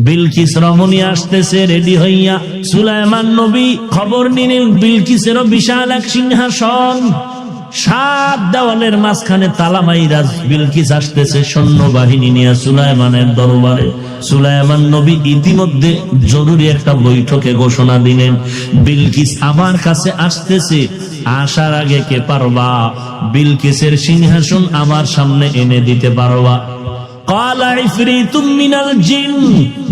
বিলকিস রমণী আসতেছে রেডি হইয়া। সুলাইমান নবী খবর নিলেন বিলকিসেরও বিশাল এক সিংহাসন, 7 দেওয়ালের মাঝখানে তালা মাইরা বিলকিস আসতেছে সৈন্যবাহিনী নিয়ে সুলাইমানের দরবারে। সুলাইমান নবী ইতিমধ্যে জরুরি একটা বৈঠকে ঘোষণা দিলেন, বিলকিস আমার কাছে আসতেছে, আসার আগে কে পারবা বিলকিসের সিংহাসন আমার সামনে এনে দিতে পারবা? ক্বালা ইফরিতুম মিনাল জিন,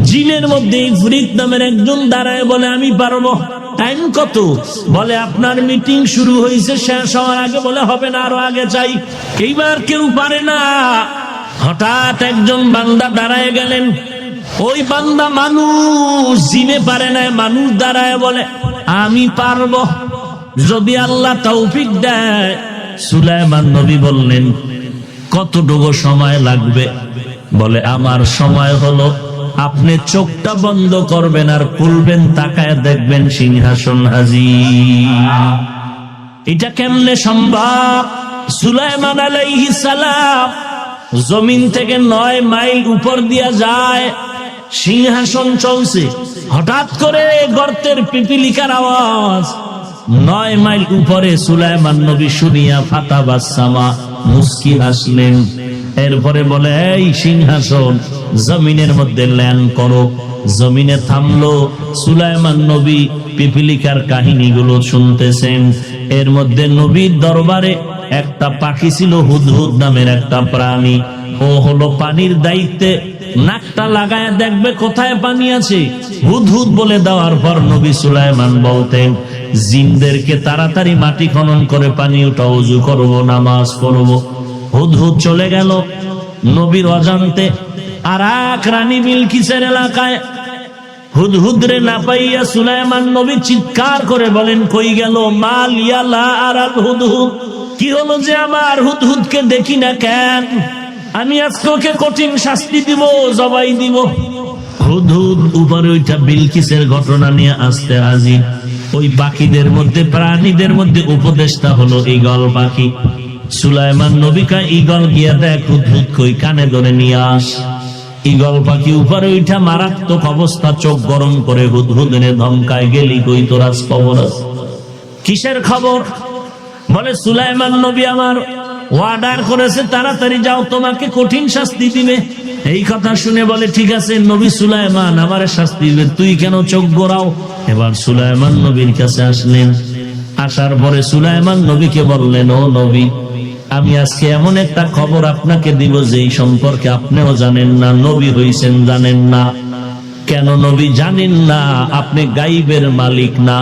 জিনের মধ্যে ইফরিত নামের একজন দাঁড়ায় বলে আমি পারবো। টাইম কত? বলে আপনার মিটিং শুরু হয়েছে, শেষ হওয়ার আগে বলে হবে না, আরো আগে চাই। এইবার কেউ পারে না। হঠাৎ একজন বান্দা দাঁড়ায় গেলেন, ওই বান্দা মানুষ, জিনে পারে না, মানুষ দাঁড়ায় বলে আমি পারবো যদি আল্লাহ তৌফিক দেয়। সুলাইমান নবী বললেন কতটুকু সময় লাগবে? বলে আমার সময় হলো আপনি চোখটা বন্ধ করবেন আর খুলবেন, তাকায় দেখবেন সিংহাসন হাজির। এটা কেমনে সম্ভব? সুলাইমান আলাইহিস সালাম জমিন থেকে 9 মাইল উপর দিয়া যায়, সিংহাসন চলছে। হঠাৎ করে গর্তের পিপিলিকার আওয়াজ, 9 মাইল উপরে সুলাইমান নবী শুনিয়া ফাতাবাসসামা, মুস্কি হাসলেন। এরপরে বলে এই সিংহাসন জমিনের মধ্যে ল্যান্ড করো। জমিনে থামলো। সুলাইমান নবী পিপিলিকার কাহিনীগুলো শুনতেছেন। এর মধ্যে নবীর দরবারে একটা পাখি ছিল, হুদহুদ নামের একটা প্রাণী। ও হলো পানির দায়িত্বে, নাকটা লাগায় দেখবে কোথায় পানি আছে, হুদহুদ বলে দেওয়ার পর নবী সুলাইমান বলতেন জিনদেরকে তাড়াতাড়ি মাটি খনন করে পানি উঠা, ওযু করব, নামাজ পড়ব। হুদহুদ চলে গেল নবীর অজান্তে। আর এক রানী বিলকিসের এলাকায় হুদহুদরে না পাইয়া সুলাইমান নবী চিৎকার করে বলেন কই গেল? মাল ইয়ালা আরাল হুদহুদ, কি হলো যে আমার হুদহুদকে দেখি না কেন? আমি আজকে ওকে কঠিন শাস্তি দিব, জবাই দিব। হুদহুদ উপরে ওইটা বিলকিসের ঘটনা নিয়ে আসতে হাজির। ওই পাখিদের মধ্যে, প্রাণীদের মধ্যে উপদেষ্টা হলো ঈগল পাখি। সুলাইমান নবী কয় ঈগল গিয়া দেখ হুদহুদ কই, কানে ধরে নিয়ে আস। ঈগল পাখি উপরে ওইটা মারাত্মক অবস্থা, চোখ গরম করে হুদহুদরে ধমকায়, গেলি কই তোর আজ খবর আছে? কিসের খবর? বলে সুলাইমান নবী আমার অর্ডার করেছে তাড়াতাড়ি যাও, তোমাকে কঠিন শাস্তি দিবে। এই কথা শুনে বলে ঠিক আছে নবী সুলাইমান আমারে শাস্তি দিবে, তুই কেন চোখ গোড়াও? এবার সুলাইমান নবীর কাছে আসলেন। আসার পরে সুলাইমান নবীকে বললেন ও নবী, আমি আজকে এমন একটা খবর আপনাকে দিব যেই সম্পর্কে আপনিও জানেন না, নবী হইছেন জানেন না। কেন নবী জানেন না? আপনি গাইবের মালিক না।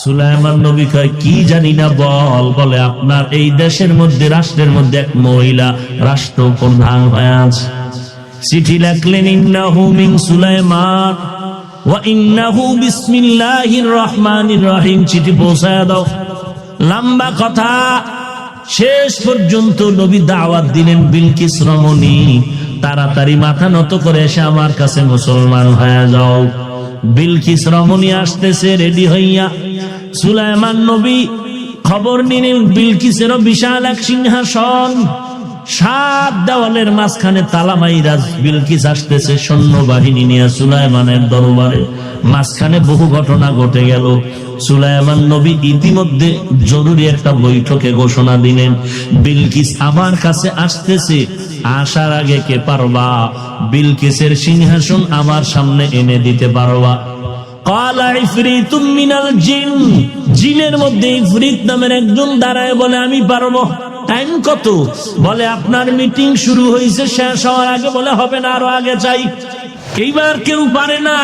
সুলাইমান নবী কয় কি জানি না বল। বলে আপনার এই দেশের মধ্যে, রাষ্ট্রের মধ্যে এক মহিলা রাষ্ট্রপ্রধান হয়ে আছে। চিঠি লিখলেন ইন্নাহু মিন সুলাইমান ওয়া ইন্নাহু বিসমিল্লাহির রহমানির রহিম, চিঠি পৌঁছায় দাও। লম্বা কথা, শেষ পর্যন্ত নবী দাওয়াত দিলেন বিলকিস রমণী তাড়াতাড়ি মাথা নত করে এসে আমার কাছে মুসলমান হয়ে যাও। বিলকিস রমণী আসতেছে রেডি হইয়া। সুলাইমান নবী খবর নিলেন বিলকিসেরও বিশাল এক সিংহাসন, 7 দেওয়ালের মাঝখানে তালা মাইরা বিলকিস আসতেছে সৈন্যবাহিনী নিয়ে সুলাইমানের দরবারে। মাঝখানে বহু ঘটনা ঘটে গেল। সুলাইমান নবী ইতিমধ্যে জরুরি একটা বৈঠকে ঘোষণা দিলেন, বিলকিস আমার কাছে আসতেছে, আসার আগে কে পারবা বিলকিসের সিংহাসন আমার সামনে এনে দিতে পারবা? ক্বালা ইফরিতুম মিনাল জিন, জিনের মধ্যে ইফরিত নামের একজন দাঁড়ায় বলে আমি পারবো। টাইম কত? বলে আপনার মিটিং শুরু হয়েছে, শেষ হওয়ার আগে বলে হবে না, আরো আগে চাই। এইবার কেউ পারে না।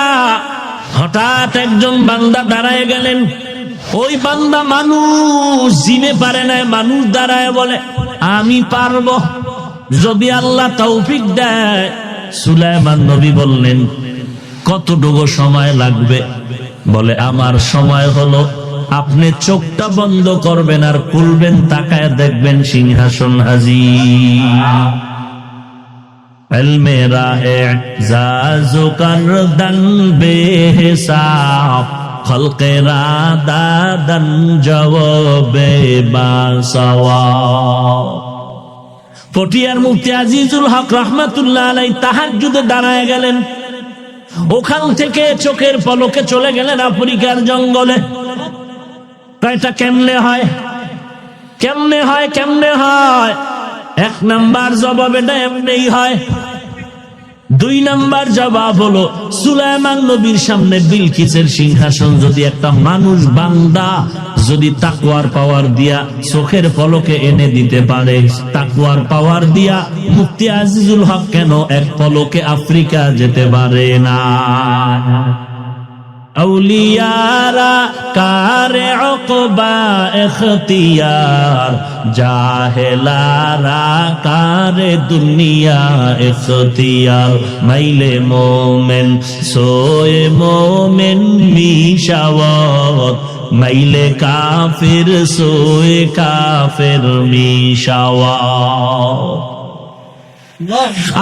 হঠাৎ একজন বান্দা দাঁড়ায় গেলেন, ওই বান্দা মানুষ, জিনে পারে না, মানুষ দাঁড়ায় বলে আমি পারবো যদি আল্লাহ তৌফিক দেয়। সুলাইমান নবী বললেন কতটুকু সময় লাগবে? বলে আমার সময় হলো আপনি চোখটা বন্ধ করবেন আর খুলবেন, তাকায় দেখবেন সিংহাসন হাজির। ইলমে রাহে জাজু করদন বেহিসাব, খলকে রাদাদন জওবে বাসওয়া। পটিয়ার মুফতি আজিজুল হক রহমাতুল্লাহ আলাইহি তাহাজ্জুদে দাঁড়ায় গেলেন, ওখান থেকে চোখের পলকে চলে গেলেন আফ্রিকার জঙ্গলে। এটা কেমনে হয়, কেমনে হয়, কেমনে হয়? এক নাম্বার জবাব এটা এমনিই হয়। দুই নাম্বার জবাব হলো, সুলাইমান নবীর সামনে বিলকিসের সিংহাসন যদি একটা মানুষ বান্দা যদি তাকওয়ার পাওয়ার দিয়া চোখের পলকে এনে দিতে পারে, তাকওয়ার পাওয়ার দিয়া মুফতি আজিজুল হক কেন এক পলকে আফ্রিকা যেতে পারে না? औलियारा कारे उक़बा इख्तियार, जाहिलारा कारे दुनिया इख्तियार। माइले मोमिन सोए मोमिन मिशावत, माइले काफिर सोए काफिर मिशावत।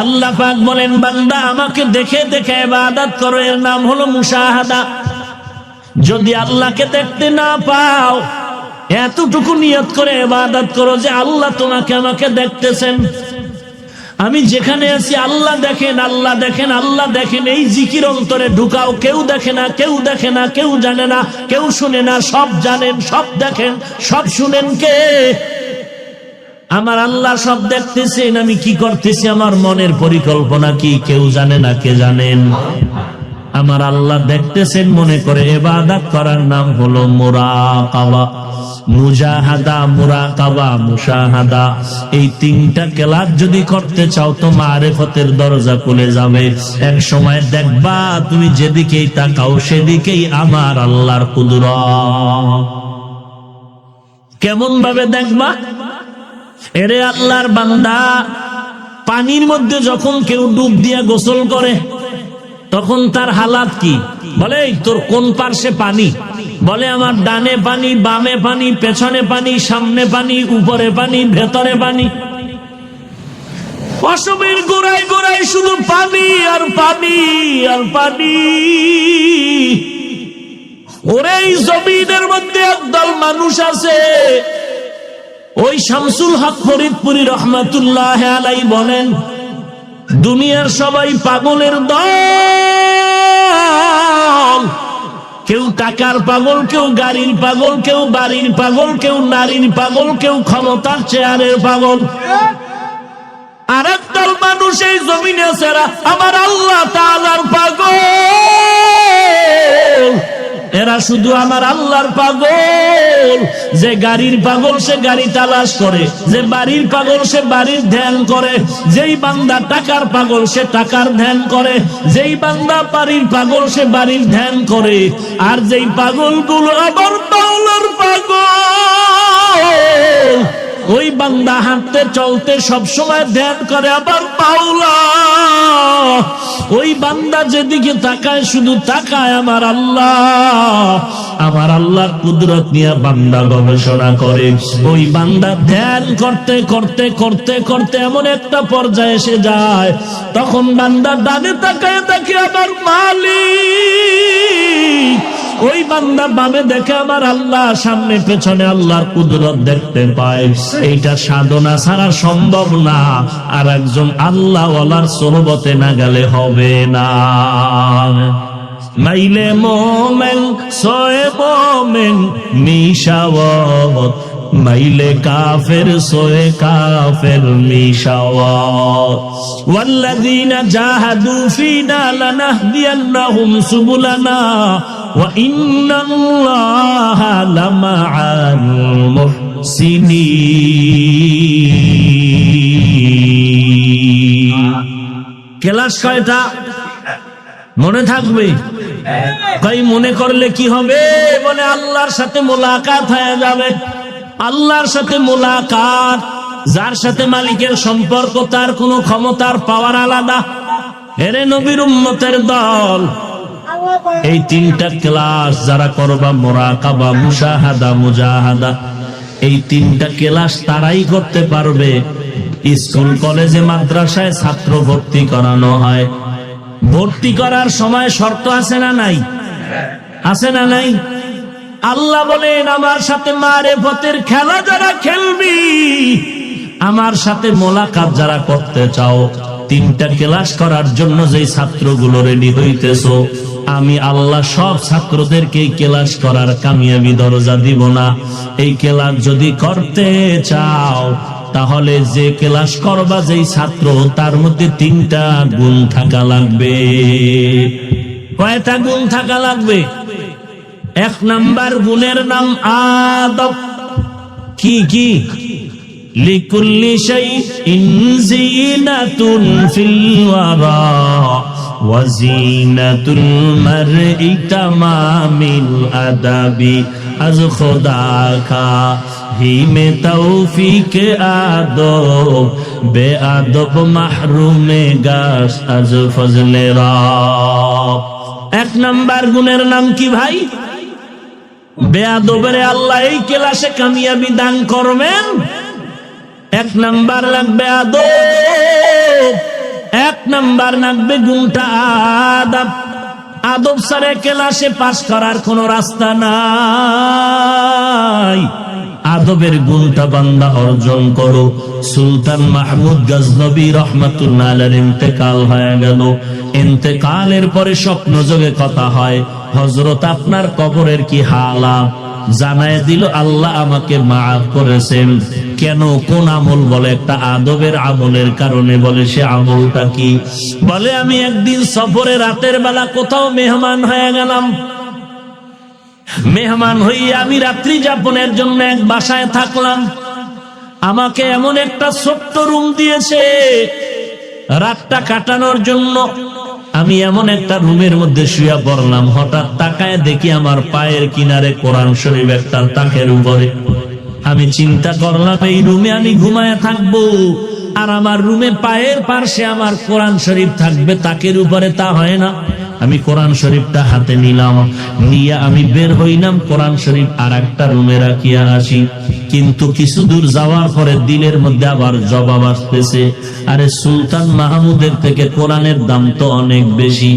আল্লাহ পাক বলেন, বান্দা আমাকে দেখে দেখে ইবাদত করো, এর নাম হলো মুশাহাদা। যদি আল্লাহকে দেখতে না পাও, এতটুকু নিয়ত করে ইবাদত করো যে আল্লাহ তোমাকে আমাকে দেখতেছেন, আমি যেখানে আছি আল্লাহ দেখেন, আল্লাহ দেখেন, আল্লাহ দেখেন। এই জিকির অন্তরে ঢুকাও। কেউ দেখে না, কেউ দেখে না, কেউ জানে না, কেউ শুনে না, সব জানেন, সব দেখেন, সব শুনেন কে? আমার আল্লাহ সব দেখতেছেন, আমি কি করতেছি, আমার মনের পরিকল্পনা কি, কেউ জানে না। কে জানেন? আমার আল্লাহ দেখতেছেন মনে করে ইবাদত করার নাম হলো মুরাকাবা। মুজাহাদা, মুরাকাবা, মুশাহাদা, এই তিনটা ক্লাস যদি করতে চাও তো মারিফতের দরজা খুলে যাবে। এক সময় দেখবা তুমি যেদিকেই তাকাও সেদিকেই আমার আল্লাহর কুদরত। কেমন ভাবে দেখবা? এরে আল্লাহর বান্দা, পানির মধ্যে যখন কেউ ডুব দিয়া গোসল করে তখন তার হালাত কি? বলে তোর কোন পার্শ্বে পানি? বলে আমার ডানে পানি, বামে পানি, পেছনে পানি, সামনে পানি, উপরে পানি, ভেতরে পানি। অসমের গোড়ায় গোড়ায় শুধু পানি আর পানি আর পানি। ওরে এই জমিনের মধ্যে একদল মানুষ আছে, ওই শামসুল হক ফরিদপুরি রহমাতুল্লাহ আলাইহি বলেন, দুনিয়ার সবাই পাগলের দল। কেউ টাকার পাগল, কেউ গাড়ির পাগল, কেউ বাড়ির পাগল, কেউ নারীর পাগল, কেউ ক্ষমতার চেয়ারের পাগল। আর একদল মানুষ এই জমিনে সেরা আমার আল্লাহ তাআলার পাগল। এরা শুধু আমার আল্লাহর পাগল। যে গাড়ির পাগল সে গাড়ি তালাশ করে, যে বাড়ির পাগল সে বাড়ির ধ্যান করে, যেই বান্দা টাকার পাগল সে টাকার ধ্যান করে, যেই বান্দা বাড়ির পাগল সে বাড়ির ধ্যান করে। আর যেই পাগলগুলো আবার মাওলার পাগল, ওই বান্দা হাঁটতে চলতে সবসময় ধ্যান করে আবার মাওলা। ওই বান্দা যেদিকে তাকায় শুধু তাকায় আমার আল্লাহ। আমার আল্লাহর কুদরত নিয়ে বান্দা গবেষণা করে। ওই বান্দা ধ্যান করতে করতে করতে করতে এমন একটা পর্যায়ে এসে যায়, তখন বান্দা ডানে তাকায় দেখে আমার মালিক। ওই বান্দা বামে দেখে আমার আল্লাহ, সামনে পেছনে আল্লাহর কুদরত দেখতে পায়। এইটা সাধনা ছাড়া সম্ভব না। আর একজন আল্লাহ ওয়ালার সোহবতে না গেলে হবে না। মাইলে মোমেন সোয়ে মোমেন মিশাওয়াত, মাইলে কাফের সোয়ে কাফের মিশাওয়াত। ওয়াল্লাযীনা জাহাদু ফীনা লানাহদিয়ান্নাহুম সুবুলানা ওয়া ইন্নাল্লাহা লামাআল মুহসিনিন। ক্লাস কয়টা মনে থাকবে? কই মনে করলে কি হবে? বলে আল্লাহর সাথে মোলাকাত হয়ে যাবে। আল্লাহর সাথে মোলাকাত, যার সাথে মালিকের সম্পর্ক, তার কোনো ক্ষমতার পাওয়ার আলাদা। এরে নবীর উম্মতের দল, এই তিনটা ক্লাস যারা করবা, মুরাকাবা, মুশাহাদা, মুজাহাদা, এই তিনটা ক্লাস তারাই করতে পারবে। স্কুল কলেজে মাদ্রাসায় ছাত্র ভর্তি করানো হয়, ভর্তি করার সময় শর্ত আছে না নাই? আছে না নাই? আল্লাহ বলেন আমার সাথে মারিফতের খেলা যারা খেলবি আমার সাথে মোলাকাত যারা করতে চাও, 3টা ক্লাস করার জন্য যেই ছাত্রগুলো রেডি হইতেছো, আমি আল্লাহ সব ছাত্রদেরকে ক্লাস করার কামিয়াবি দরজা দিব না। এই ক্লাস যদি করতে চাও তাহলে যে ক্লাস করবা যেই ছাত্র, তার মধ্যে 3টা গুণ থাকা লাগবে। কয়টা গুণ থাকা লাগবে? 1 নাম্বার গুণের নাম আদব। কি কি? লিকুল্লি শাইইন জিনাতুন ফিল ওয়ারা ওয়া জিনাতুল মারই তামামিল আদাবি আজ খোদা কা হি মে তৌফিক আদব বে আদব মাহরুমে গাস আজ ফজলে রব। 1 নাম্বার গুণের নাম কি ভাই? বেয়াদবের আল্লাহ এই ক্লাসে কামিয়াবি দান করবেন। 1 নাম্বার লাগবে আদব, 1 নাম্বার লাগবে গুণটা আদব। আদব ছাড়া ক্লাসে পাস করার কোনো রাস্তা নাই। আদবের গুণটা বান্দা অর্জন করো। সুলতান মাহমুদ গজনবী রহমাতুল্লাহ আলাইহির ইন্তেকাল হয়ে গেল। ইন্তেকালের পরে স্বপ্ন যোগে কথা হয়, হযরত আপনার কবরের কি হালাত? জানায় দিল আল্লাহ আমাকে মাফ করেছেন। কেন? কোন আমল? বলে একটা আদবের আমলের কারণে। বলে সে আমলটা কি? বলে আমি একদিন সফরে রাতের বেলা কোথাও মেহমান হয়ে গেলাম। মেহমান হইয়া আমি রাত্রি যাপনের জন্য এক বাসায় থাকলাম। আমাকে এমন একটা ছোট্ট রুম দিয়েছে রাতটা কাটানোর জন্য। আমি এমন একটা রুমের মধ্যে শুয়ে পড়লাম। হঠাৎ তাকায় দেখি আমার পায়ের কিনারে কোরআন শরীফ একটা তাকের উপরে। আমি চিন্তা করলাম এই রুমে আমি ঘুমায় থাকবো, আর আমার রুমে পায়ের পাশে আমার কোরআন শরীফ থাকবে তাকের উপরে। তা হয় না। আমি কোরআন শরীফটা হাতে নিলাম, নিয়ে আমি বের হইলাম কোরআন শরীফ আর একটা রুমে রাখিয়া আসি। কিন্তু কিছু দূর যাওয়ার পরে দিলের মধ্যে আবার জবাব আসতেছে, আরে সুলতান মাহমুদের থেকে কোরআনের দাম তো অনেক বেশি,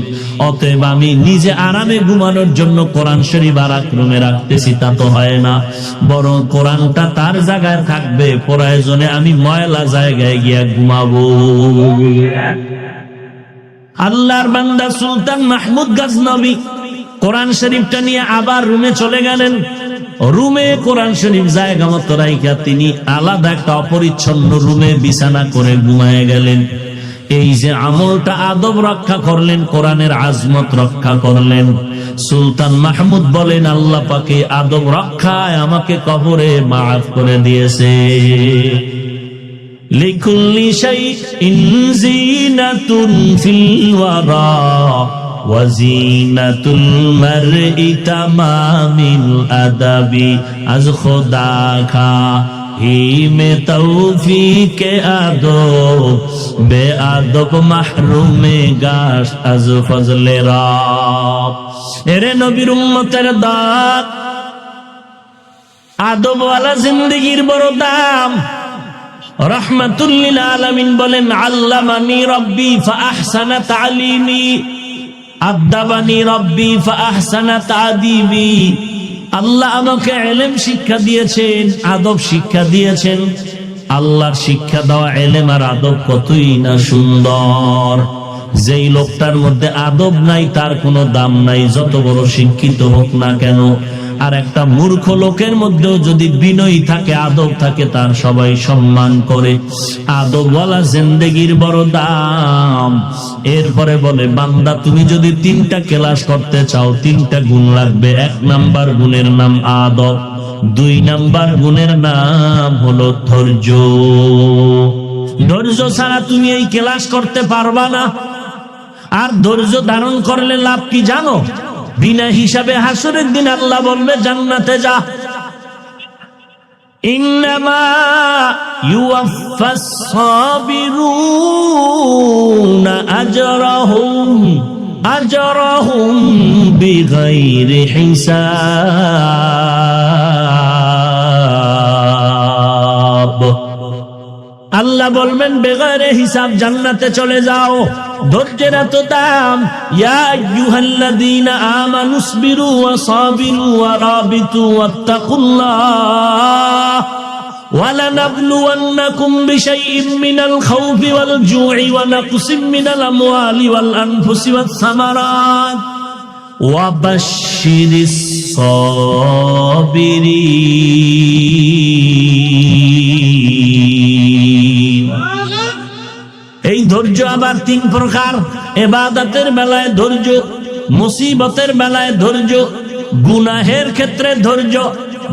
অতএব আমি নিজে আরামে ঘুমানোর জন্য কোরআন শরীফ আর এক রুমে রাখতেছি, তা তো হয় না। বরং কোরআনটা তার জায়গায় থাকবে, প্রয়োজনে আমি ময়লা জায়গায় গিয়া ঘুমাবো। আল্লাহর বান্দা সুলতান মাহমুদ গজনবী কোরআন শরীফটা নিয়ে আবার রুমে চলে গেলেন। রুমে কোরআন শরীফ জায়গা মতো রাইখা তিনি আলাদা একটা অপরিচ্ছন্ন রুমে বিছানা করে ঘুমায় গেলেন। এই যে আমলটা আদব রক্ষা করলেন, কোরআনের আজমত রক্ষা করলেন। সুলতান মাহমুদ বলেন আল্লাহ পাকে আদব রক্ষায় আমাকে কবরে মাফ করে দিয়েছে। লিকুল্লি শাইইন জিনাতুন ফিল ওয়ারা ওয়া জিনাতুল মারই তামামিল আদাবি আজ খোদা কা হি মে তৌফিক আদব বে আদব মাহরুমে গাশ আজ ফজলে রব। এরে নবীর উম্মতের দাত, আদবওয়ালা জিন্দেগির বড় দাম। রাহমাতুল লিল আলামিন বলেন আল্লামানি রব্বি ফাআহসানা তালিমি আদাবানি রব্বি ফাআহসানা তাদিবি। আল্লাহ আমাকে ইলম শিক্ষা দিয়েছেন, আদব শিক্ষা দিয়েছেন। আল্লাহর শিক্ষা দেওয়া ইলম আর আদব কতই না সুন্দর। যেই লোকটার মধ্যে আদব নাই তার কোনো দাম নাই, যত বড় শিক্ষিত হোক না কেন। আর একটা মূর্খ লোকের মধ্যেও যদি বিনয়ী থাকে, আদব থাকে, তার সবাই সম্মান করে। আদবওয়ালা জিন্দেগির বড় দাম। এরপরে বলে বান্দা তুমি যদি 3টা ক্লাস করতে চাও 3টা গুণ লাগবে। 1 নাম্বার গুণের নাম আদব, 2 নাম্বার গুণের নাম হলো ধৈর্য। ধৈর্য ছাড়া তুমি এই ক্লাস করতে পারবা না। আর ধৈর্য ধারণ করলে লাভ কি জানো? বিনা হিসাবে হাসরের দিন আল্লাহ বলবে জান্নাতে যা। ইন্নামা ইউওয়াফাস সাবিরুনা আজরাহুম বিগাইরি হিসাব। আল্লাহ বলবেন বেগারে হিসাব জান্নাতে চলে যাও। ধৈর্যের এত দাম। ইয়া আইয়ুহাল্লাযীনা আমানুসবিরু ওয়া সাবিরু ওয়া রাবিতু ওয়াত্তাকুল্লাহ وَلَنَبْلُوَنَّكُمْ بِشَيْءٍ مِّنَ الْخَوْفِ وَالْجُوعِ وَنَقْصٍ مِّنَ الْأَمْوَالِ وَالْأَنفُسِ وَالثَّمَرَاتِ وَبَشِّرِ الصَّابِرِينَ। এই ধৈর্য আবার তিন প্রকার: ইবাদতের বেলায় ধৈর্য, মুসিবতের বেলায় ধৈর্য, গুনাহের ক্ষেত্রে ধৈর্য।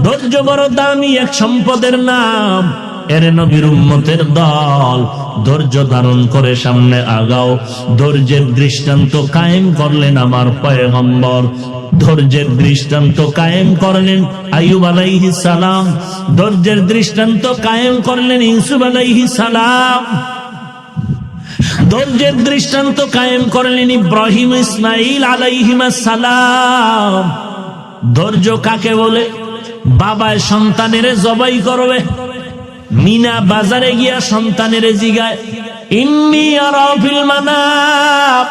ধৈর্য বড় দামি এক সম্পদের নাম। এর নবীর উম্মতের দল, ধৈর্য ধারণ করে সামনে আগাও। ধৈর্যের দৃষ্টান্ত কায়েম করলেন আমার পয়গম্বর, ধৈর্যের দৃষ্টান্ত কায়েম করলেন আইয়ুব আলাইহিস সালাম, ধৈর্যের দৃষ্টান্ত কায়েম করলেন ইউসুফ আলাইহিস সালাম, ধৈর্যের দৃষ্টান্ত কায়েম করলেন ইব্রাহিম ইসমাইল আলাইহিমাস সালাম। ধৈর্য কাকে বলে? বাবায় সন্তানের জবাই করবে, মিনা বাজারে গিয়া সন্তানের জিগায়, ইন্নী আরা ফিল মানাম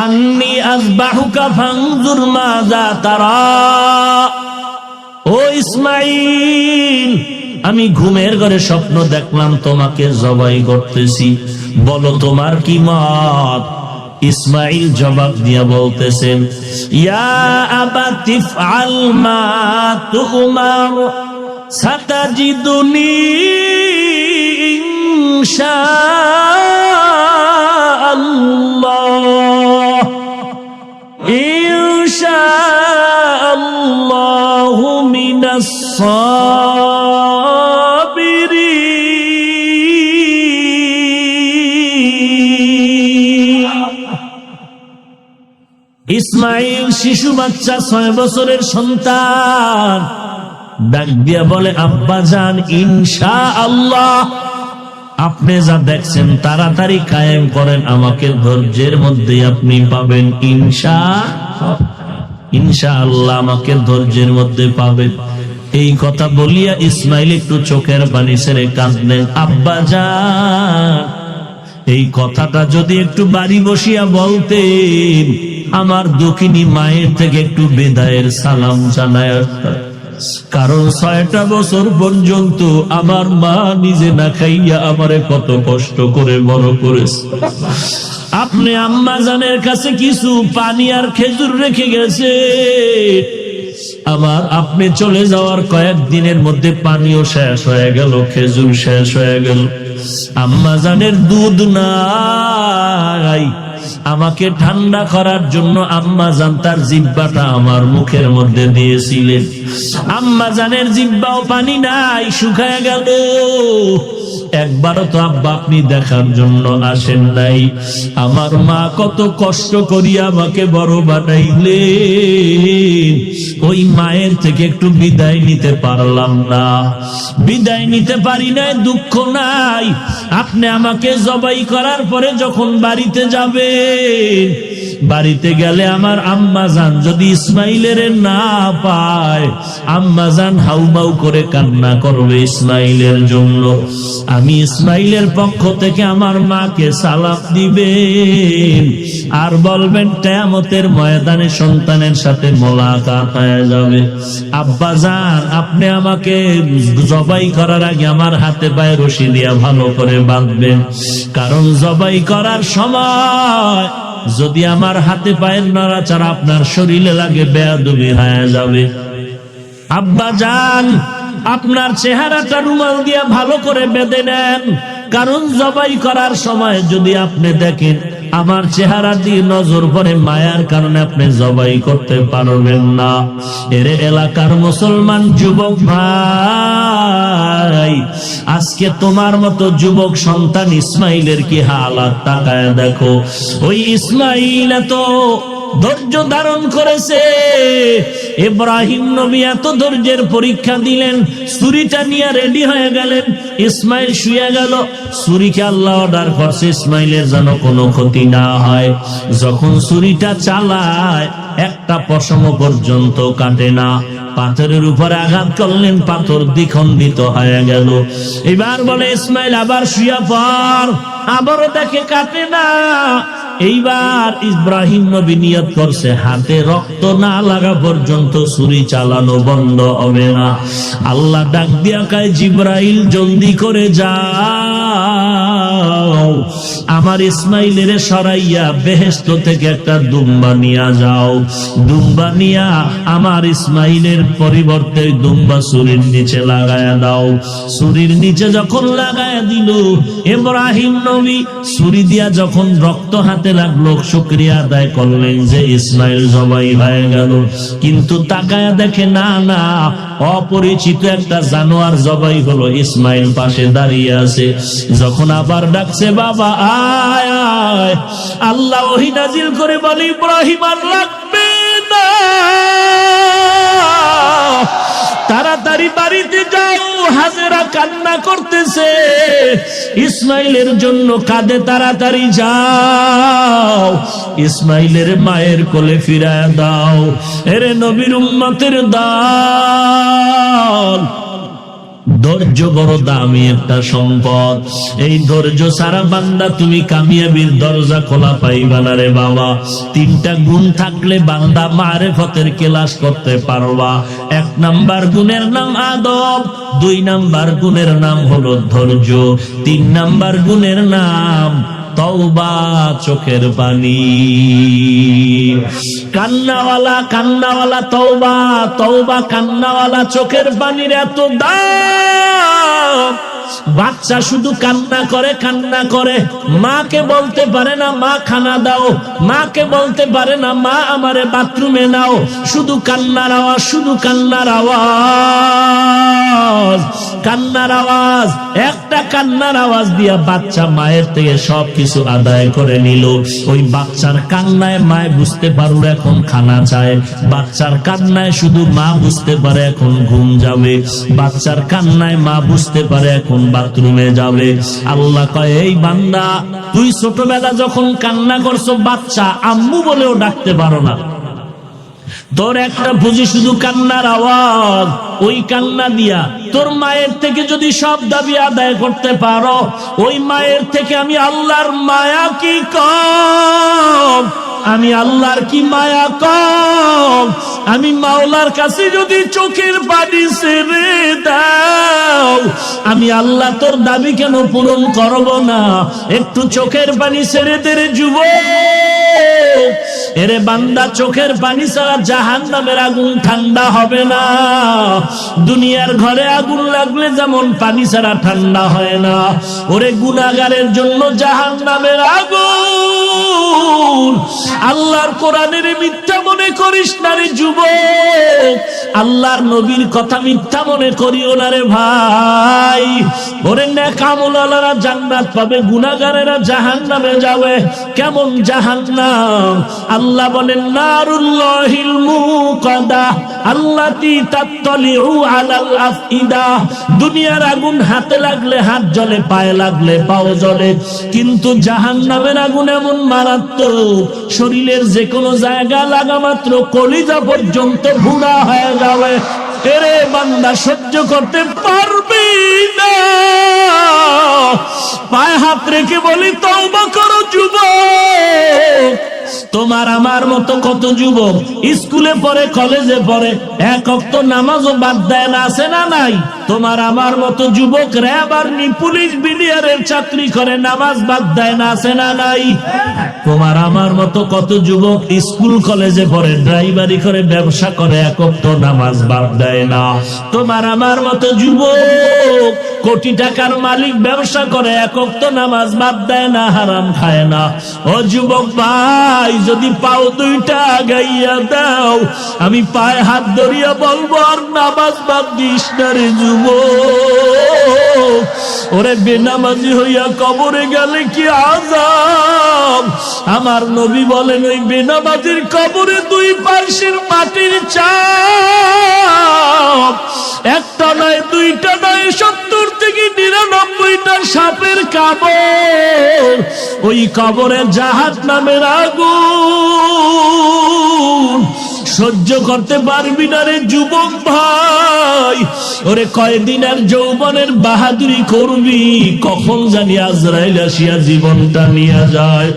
আন্নী আযবাহুকা ফানজুর মাযা তারা। ও ইসমাইল, আমি ঘুমের ঘরে স্বপ্ন দেখলাম তোমাকে জবাই করতেছি, বলো তোমার কি মত? ইসমাইল জবাব দিয়া বলতেছেন, ইয়া আবাতি ইফআল মা তুমার সাতাজিদুনি ইনশাআল্লাহ ইনশাআল্লাহু মিনাস সাবিরিন। ইসমাইল শিশু বাচ্চা, 6 বছরের সন্তান, ডাক দিয়া বলে, আব্বা জান, ইনশাআল্লাহ আপনি যা দেখছেন তাড়াতাড়ি কায়েম করেন, আমাকে ধৈর্যের মধ্যে আপনি পাবেন। ইনশাআল্লাহ আমাকে ধৈর্যের মধ্যে পাবেন। এই কথা বলিয়া ইসমাইল একটু চোখের পানি ছেড়ে কাঁদলেন। আব্বা জান, এই কথাটা যদি একটু বাড়ি বসিয়া বলতেন, আমার দুঃখিনী মায়ের থেকে একটু বিদায়ের সালাম জানায়। কারণ 6টা বছর পর্যন্ত আমার মা নিজে না খাইয়া আমারে কত কষ্ট করে বড় করেছে। আপনি আম্মা জানের কাছে কিছু পানি আর খেজুর রেখে গেছে, আমার আপনি চলে যাওয়ার কয়েকদিনের মধ্যে পানিও শেষ হয়ে গেল, খেজুর শেষ হয়ে গেল, আম্মা জানের দুধ নাই। আমাকে ঠান্ডা করার জন্য আম্মা জান তার জিহ্বাটা আমার মুখের মধ্যে দিয়েছিলেন। আম্মা জানের জিহ্বাও পানি নাই, শুকায় গেল। একবারও তো আব্বা আপনি দেখার জন্য আসেন নাই। আমার মা কত কষ্ট করিয়া আমাকে বড় বানাইলেন, ওই মায়ের থেকে একটু বিদায় নিতে পারলাম না। বিদায় নিতে পারি নাই, দুঃখ নাই। আপনি আমাকে জবাই করার পরে যখন বাড়িতে যাবে, বাড়িতে গেলে আমার আম্মা জান যদি ইসমাইলের না পায়, আম্মা জান হাউমাউ করে কান্না করবে ইসমাইলের জন্য। আমি ইসমাইলের পক্ষ থেকে আমার মাকে সালাম দিবেন আর বলবেন, কিয়ামতের ময়দানে সন্তানের সাথে মোলাকাত হয়ে যাবে। আব্বা জান, আপনি আমাকে জবাই করার আগে আমার হাতে পায়ে রশি দিয়া ভালো করে বাঁধবেন, কারণ জবাই করার সময় যদি আমার হাতে পায়ের নড়াচড়া আপনার শরীরে লাগে, বেয়াদবি হয়ে যাবে। আব্বা জান, আপনার চেহারাটা রুমাল দিয়া ভালো করে বেঁধে নেন, কারণ জবাই করার সময় যদি আপনি দেখেন আমার চেহারা দিয়ে নজর পড়ে, মায়ার কারণে আপনি জবাই করতে পারবেন না। এর এলাকার মুসলমান যুবক ভাই, আজকে তোমার মতো যুবক সন্তান ইসমাইলের কি হালাত তাকায় দেখো। ওই ইসমাইল এত ধৈর্য ধারণ করেছে, ইব্রাহিম নবী এত ধৈর্যের পরীক্ষা দিলেন, ছুরিটা নিয়ে রেডি হয়ে গেলেন। ইসমাইল শুয়ে গেল, ছুরিকে আল্লাহ অর্ডার করছে ইসমাইলের যেন কোনো ক্ষতি না হয়। যখন ছুরিটা চালায়, একটা পশম পর্যন্ত কাটে না। পাথরের উপরে আঘাত করলেন, পাথর দ্বিখণ্ডিত হয়ে গেল। এবার বলে ইসমাইল আবার শুয়ে পড়, আবারও দেখে কাটে না। এইবার ইব্রাহিম নবী নিয়ত করছে হাতে রক্ত না লাগা পর্যন্ত ছুরি চালানো বন্ধ হবে না। আল্লাহ ডাক দিয়া কয় জিবরাইল জলদি করে যাও, আমার ইসমাইলের সরাইয়া বেহেশত থেকে একটা দুম্বা নিয়া যাও। দুম্বা নিয়া আমার ইসমাইলের পরিবর্তে দুম্বা ছুরির নিচে লাগায়া দাও। ছুরির নিচে যখন লাগায়া দিল, ইব্রাহিম নবী ছুরি দিয়া যখন রক্ত হাতে লাগলো, শুকরিয়া আদায় করলেন যে ইসমাইল জবাই হয়ে গেল। কিন্তু তাকায়া দেখে না না, অপরিচিত একটা জানোয়ার জবাই হলো, ইসমাইল পাশে দাঁড়িয়ে আছে। যখন আবার ডাকছে বাবা আয় আয়, আল্লাহ ওহী নাজিল করে বলে ইব্রাহিম আর লাগবে না, তাড়াতাড়ি বাড়িতে যাও। হাজেরা কান্না করতেছে, ইসমাইলের জন্য কাঁদে, তাড়াতাড়ি যাও, ইসমাইলের মায়ের কোলে ফিরায় দাও। এরে নবীর উম্মতের দল, ধৈর্য বড় দামি একটা সম্পদ। এই ধৈর্য সারা বান্দা তুমি কামিয়াবির দরজা খোলা পাইবা না রে বাবা। তিনটা গুণ থাকলে বান্দা মারেফতের ক্লাস করতে পারবা। 1 নাম্বার গুণের নাম আদব, 2 নাম্বার গুণের নাম হলো ধৈর্য, 3 নাম্বার গুণের নাম তওবা, চোখের পানি। কান্নাওয়ালা কান্নাওয়ালা তওবা, তওবা কান্নাওয়ালা চোখের পানির এত দাম। বাচ্চা শুধু কান্না করে কান্না করে, মাকে বলতে পারে না মা খানা দাও, মাকে বলতে পারে না মা আমারে বাথরুমে নাও। শুধু কান্নার আওয়াজ, শুধু কান্নার আওয়াজ, কান্নার আওয়াজ। একটা কান্নার আওয়াজ দিয়া বাচ্চা মায়ের থেকে সবকিছু আদায় করে নিল। ওই বাচ্চার কান্নায় মায় বুঝতে পারল এখন খানা চায়, বাচ্চার কান্নায় শুধু মা বুঝতে পারে এখন ঘুম যাবে, বাচ্চার কান্নায় মা বুঝতে পারে এখন বাথরুমে যাবে। আল্লাহ কয় এই বান্দা, তুই ছোটবেলা যখন কান্না করছো বাচ্চা আম্মু বলেও ডাকতে পারো না, তোর একটা বুঝি শুধু কান্নার আওয়াজ। ওই কান্না দিয়া তোর মায়ের থেকে যদি সব দাবি আদায় করতে পারো, ওই মায়ের থেকে আমি আল্লাহর মায়া কি কম, আমি আল্লাহর কি মায়া কম। আমি মাওলার কাছে যদি চোখের পানি ছেড়ে দাও, আমি আল্লাহ তোর দাবি কেন পূরণ করব না? একটু চোখের পানি ছেড়ে দে রে যুবক। এরে বান্দা, চোখের পানি ছাড়া জাহান্নামের আগুন ঠান্ডা হবে না। দুনিয়ার ঘরে আগুন লাগলে যেমন পানি ছাড়া ঠান্ডা হয় না, ওরে গুনাহগারের জন্য জাহান্নামের আগুন। আল্লাহর কোরআনের মিথ্যা মনে করিস না রে যুবক, আল্লাহর নবীর কথা মিথ্যা মনে করিও না রে ভাই। ওরে নেক আমলওয়ালারা জান্নাত পাবে, গুনাহগারেরা জাহান্নামে যাবে। কেমন জাহান্নাম? আল্লাহ বলেন নারুল্লাহিল মুকাদা আল্লাতী তাত্তালিউ আলাল আফইদা। দুনিয়ার আগুন হাতে লাগলে হাত জ্বলে, পায়ে লাগলে পাও জ্বলে, কিন্তু জাহান্নামের আগুন এমন মারাত্মক, শরীরের যে কোনো জায়গা লাগা মাত্র কলিজা পর্যন্ত ভুনা হয়ে যাবে। এরে বান্দা, সহ্য করতে পারবি না? পায়ে হাত রেখে বলি তওবা করো যুবক। তোমার আমার মতো কত যুবক স্কুলে পড়ে, কলেজে পড়ে, 1 ওয়াক্ত নামাজও বাদ দেয় না, আছে না নাই? তোমার আমার মতো যুবক র‍্যাব আর্মি পুলিশ বিডিআরের চাকরি করে, নামাজ বাদ দেয় না, আছে না নাই? তোমার আমার মতো কত যুবক স্কুল কলেজে পড়ে, ড্রাইভারি করে, ব্যবসা করে, 1 ওয়াক্ত নামাজ বাদ দেয় না। তোমার আমার মতো যুবক কোটি টাকার মালিক, ব্যবসা করে, 1 ওয়াক্ত নামাজ বাদ দেয় না, হারাম খায় না। ও যুবক ভাই, যদি পাও 2টা গাইয়া দাও, আমি পায়ে হাত ধরিয়া বলবো আর নামাজ বাদ দিস না রে যুবক। ওরে বেনামাজি হইয়া কবরে গেলে কি আযাব! আমার নবী বলেন ওই বেনামাজির কবরে 2 পার্শ্বের মাটির চাপ, 1টা নয়, 2টা নয়, 70 থেকে 99টা সাপের কামড়। ওই কবরে জাহান্নামের আগুন সহ্য করতে পারবি না রে যুবক ভাই। ওরে কয়দিন আর যৌবনের বাহাদুরি করবি, কখন জানি আজরাইল আসিয়া জীবনটা নিয়ে যায়।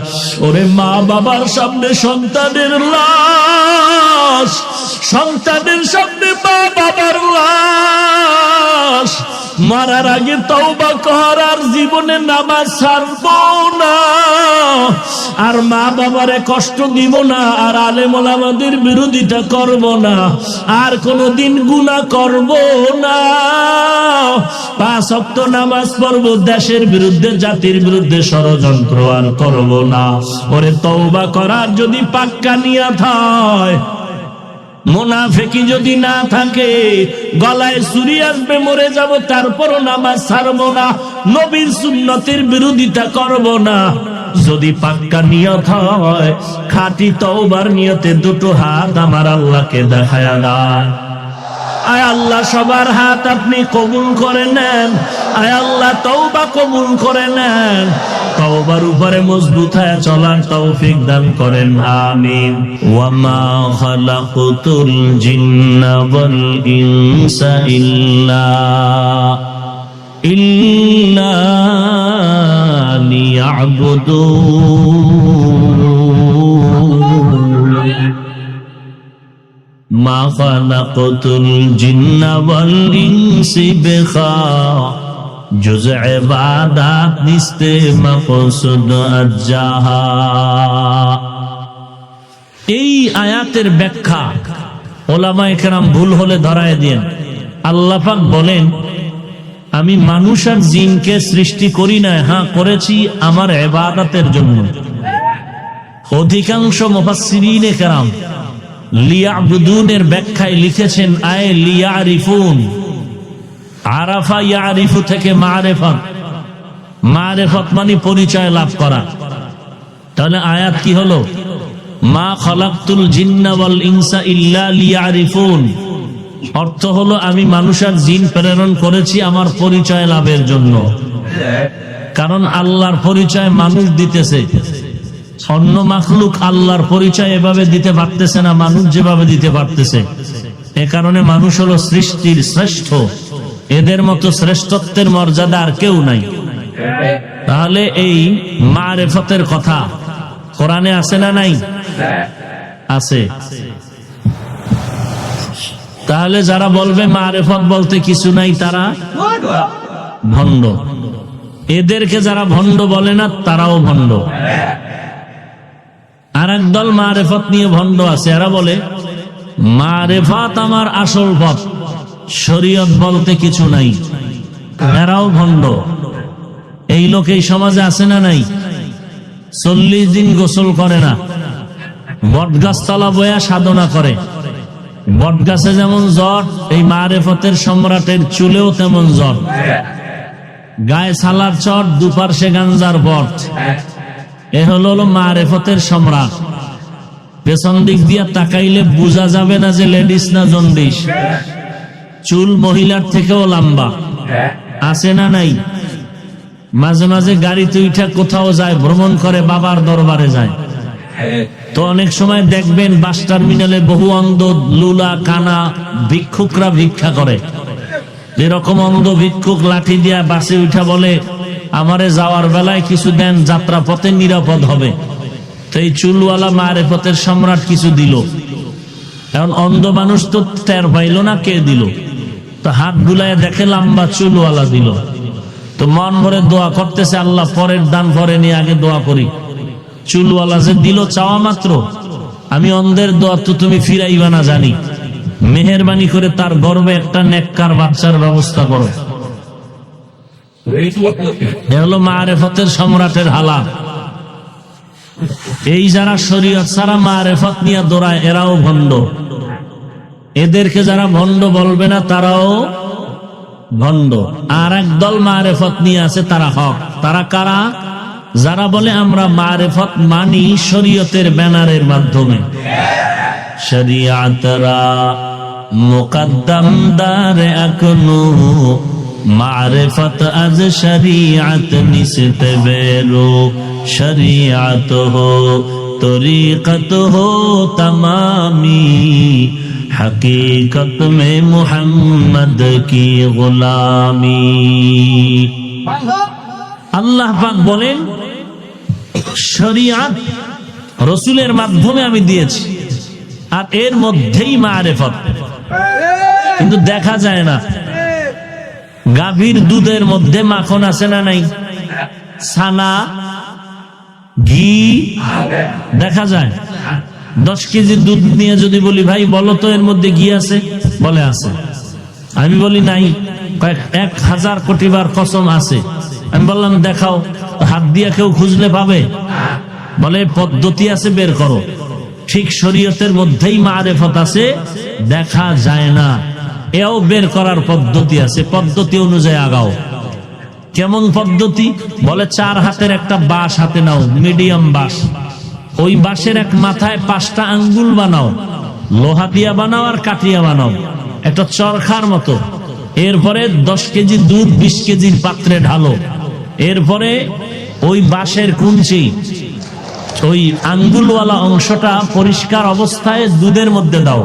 ওরে মা বাবার সামনে সন্তানের লাশ, সন্তানের সামনে মা বাবার লাশ। মারার আগে তওবা কর, আর জীবনে নামাজ ছাড়বো না, আর মা বাবারে কষ্ট দিব না, আর আলেম ওলামাদের বিরোধিতা করব না, আর কোনদিন গুনাহ করব না। 5 ওয়াক্ত নামাজ পড়বো, দেশের বিরুদ্ধে জাতির বিরুদ্ধে ষড়যন্ত্র আর করব না। ওরে তওবা করার যদি পাক্কা নিয়ত হয়, মুনাফিকি যদি না থাকে, গলায় ছুরি আসবে, মরে যাব, তারপরও নামাজ ছাড়বো না, নবীর সুন্নতের বিরোধিতা করব না। যদি পাক্কা নিয়ত হয়, খাঁটি তওবার নিয়তে দুটো হাত আমার আল্লাহকে দেখায়া দাও। আয় আল্লাহ, সবার হাত আপনি কবুল করে নেন। আয় আল্লাহ, তওবা কবুল করে নেন। তওবার উপরে মজবুত হয়ে চলার তৌফিক দান করেন, আমিন। ওয়া মা খালাকতুল জিন্না ওয়াল ইনসা ইল্লা লিয়াবুদুন। মা খালাকতুল জিন্না ওয়াল ইনসা বিখা জুজ ইবাদাত নিস্তে মাকসুদ আজ্জাহা। এই আয়াতের ব্যাখ্যা ওলামায়ে কেরাম ভুল হলে ধরায় দেন। আল্লাহ পাক বলেন, আমি মানুষ আর জিনকে সৃষ্টি করি না, হ্যাঁ করেছি আমার ইবাদতের জন্য। অধিকাংশ মুফাসসিরিনে কেরাম লিয়াবুদুনের ব্যাখ্যায় লিখেছেন আয় লিয়ারিফুন। আরাফা ইয়ারিফু থেকে মারিফাত, মারিফাত মানে পরিচয় লাভ করা। তাহলে আয়াত কি হলো? মা খালাকতুল জিন্না ওয়াল ইনসা ইল্লা লিয়ারিফুন। অর্থ হলো আমি মানুষ আর জিন প্রেরণ করেছি আমার পরিচয় লাভের জন্য। কারণ আল্লাহর পরিচয় মানুষ দিতেছে, অন্য মাখলুক আল্লাহর পরিচয় এভাবে দিতে পারতেছে না মানুষ যেভাবে দিতে পারতেছে। এ কারণে মানুষ হলো সৃষ্টির শ্রেষ্ঠ, এদের মতো শ্রেষ্ঠত্বের মর্যাদা আর কেউ নাই। তাহলে এই মারিফতের কথা কোরআনে আছে না নাই? আছে। তাহলে যারা বলবে মারিফত বলতে কিছু নাই তারা ভণ্ড। এদেরকে যারা ভণ্ড বলে না তারাও ভণ্ড। আর একদল মারিফত নিয়ে ভণ্ড আছে, এরা বলে মারিফত আমার আসল পথ, শরীয়ত বলতে কিছু নাই। এরাও ভণ্ড। এই লোক এই সমাজে আছে না নাই? 40 দিন গোসল করে না, বটগাছ তলা বয়া সাধনা করে। বটগাছে যেমন জ্বর, এই মারিফতের সম্রাটের চুলেও তেমন জ্বর। গায়ে সালার চট, দুপার্শ্বে গাঞ্জার বট। এ হলো মারিফতের সম্রাট। পেছন দিক দিয়া তাকাইলে বোঝা যাবে না যে লেডিস না জন্ডিস। চুল মহিলার থেকেও লম্বা। আছে না নাই? মাঝে মাঝে গাড়িতে উঠা কোথাও যায়, ভ্রমণ করে, বাবার দরবারে যায়। তো অনেক সময় দেখবেন বাস টার্মিনালে বহু অন্ধ লুলা কানা ভিক্ষুকরা ভিক্ষা করে। এরকম অন্ধ ভিক্ষুক লাঠি দিয়া বাসে উঠা বলে, আমারে যাওয়ার বেলায় কিছু দেন, যাত্রা পথে নিরাপদ হবে। তো এই চুলওয়ালা মারিফতের সম্রাট কিছু দিল। এখন অন্ধ মানুষ তো টের পাইল না কে দিল, তো হাত বুলায় দেখে লম্বা চুলওয়ালা দিল। তো মন ভরে দোয়া করতেছে, আল্লাহ পরের দান পরে নিয়ে আগে দোয়া করি। চুলওয়ালা যে দিল চাওয়া মাত্র, আমি অন্ধের দোয়া তো তুমি ফিরাইবা না জানি, মেহেরবানি করে তার গর্বে একটা নেককার বাচ্চার ব্যবস্থা করো। এ হলো মারিফতের সম্রাটের হালাত। এই যারা শরীয়ত ছাড়া মারিফত নিয়ে দৌড়ায় এরাও ভণ্ড। এদেরকে যারা ভণ্ড বলবে না তারাও ভণ্ড। আর একদল মারিফত নিয়ে আছে, তারা হক। তারা কারা? যারা বলে আমরা মারিফত মানি শরীয়তের ব্যানারের মাধ্যমে। শরিয়াতরা মুকদ্দম দার আকনু, মারিফত আজ শরিয়াত নিস্তে বেরো, শরিয়াত হো तरीक़त हो तमामी, हकीकत में मुहम्मद की गुलामी। আল্লাহ পাক বলেন শরিয়াত রাসূলের মাধ্যমে আমি দিয়েছি, আর এর মধ্যেই মারিফত, কিন্তু দেখা যায় না। গাভীর দুধের মধ্যে মাখন আছে না নাই? ছানা, ঘি দেখা যায়। 10 কেজি দুধ নিয়ে যদি বলি ভাই বলো তো এর মধ্যে ঘি আছে, বলে আছে। আমি বলি নাই, 1000 কোটি বার কসম আছে। আমি বললাম দেখাও, হাত দিয়ে কেউ খুঁজলে পাবে? বলে পদ্ধতি আছে, বের করো। ঠিক শরীয়তের মধ্যেই মারিফত আছে, দেখা যায় না, এও বের করার পদ্ধতি আছে, পদ্ধতি অনুযায়ী আগাও। কেমন পদ্ধতি? বলে 4 হাতের একটা বাঁশ হাতে নাও, মিডিয়াম বাঁশ। ওই বাঁশের এক মাথায় 5টা আঙ্গুল বানাও, লোহা দিয়া বানাও আর কাঠিয়া বানাও, একটা চরখার মতো। এরপরে 10 কেজি দুধ 20 কেজির পাত্রে ঢালো। এরপরে ওই বাঁশের কুঞ্চি, ওই আঙ্গুলওয়ালা অংশটা পরিষ্কার অবস্থায় দুধের মধ্যে দাও।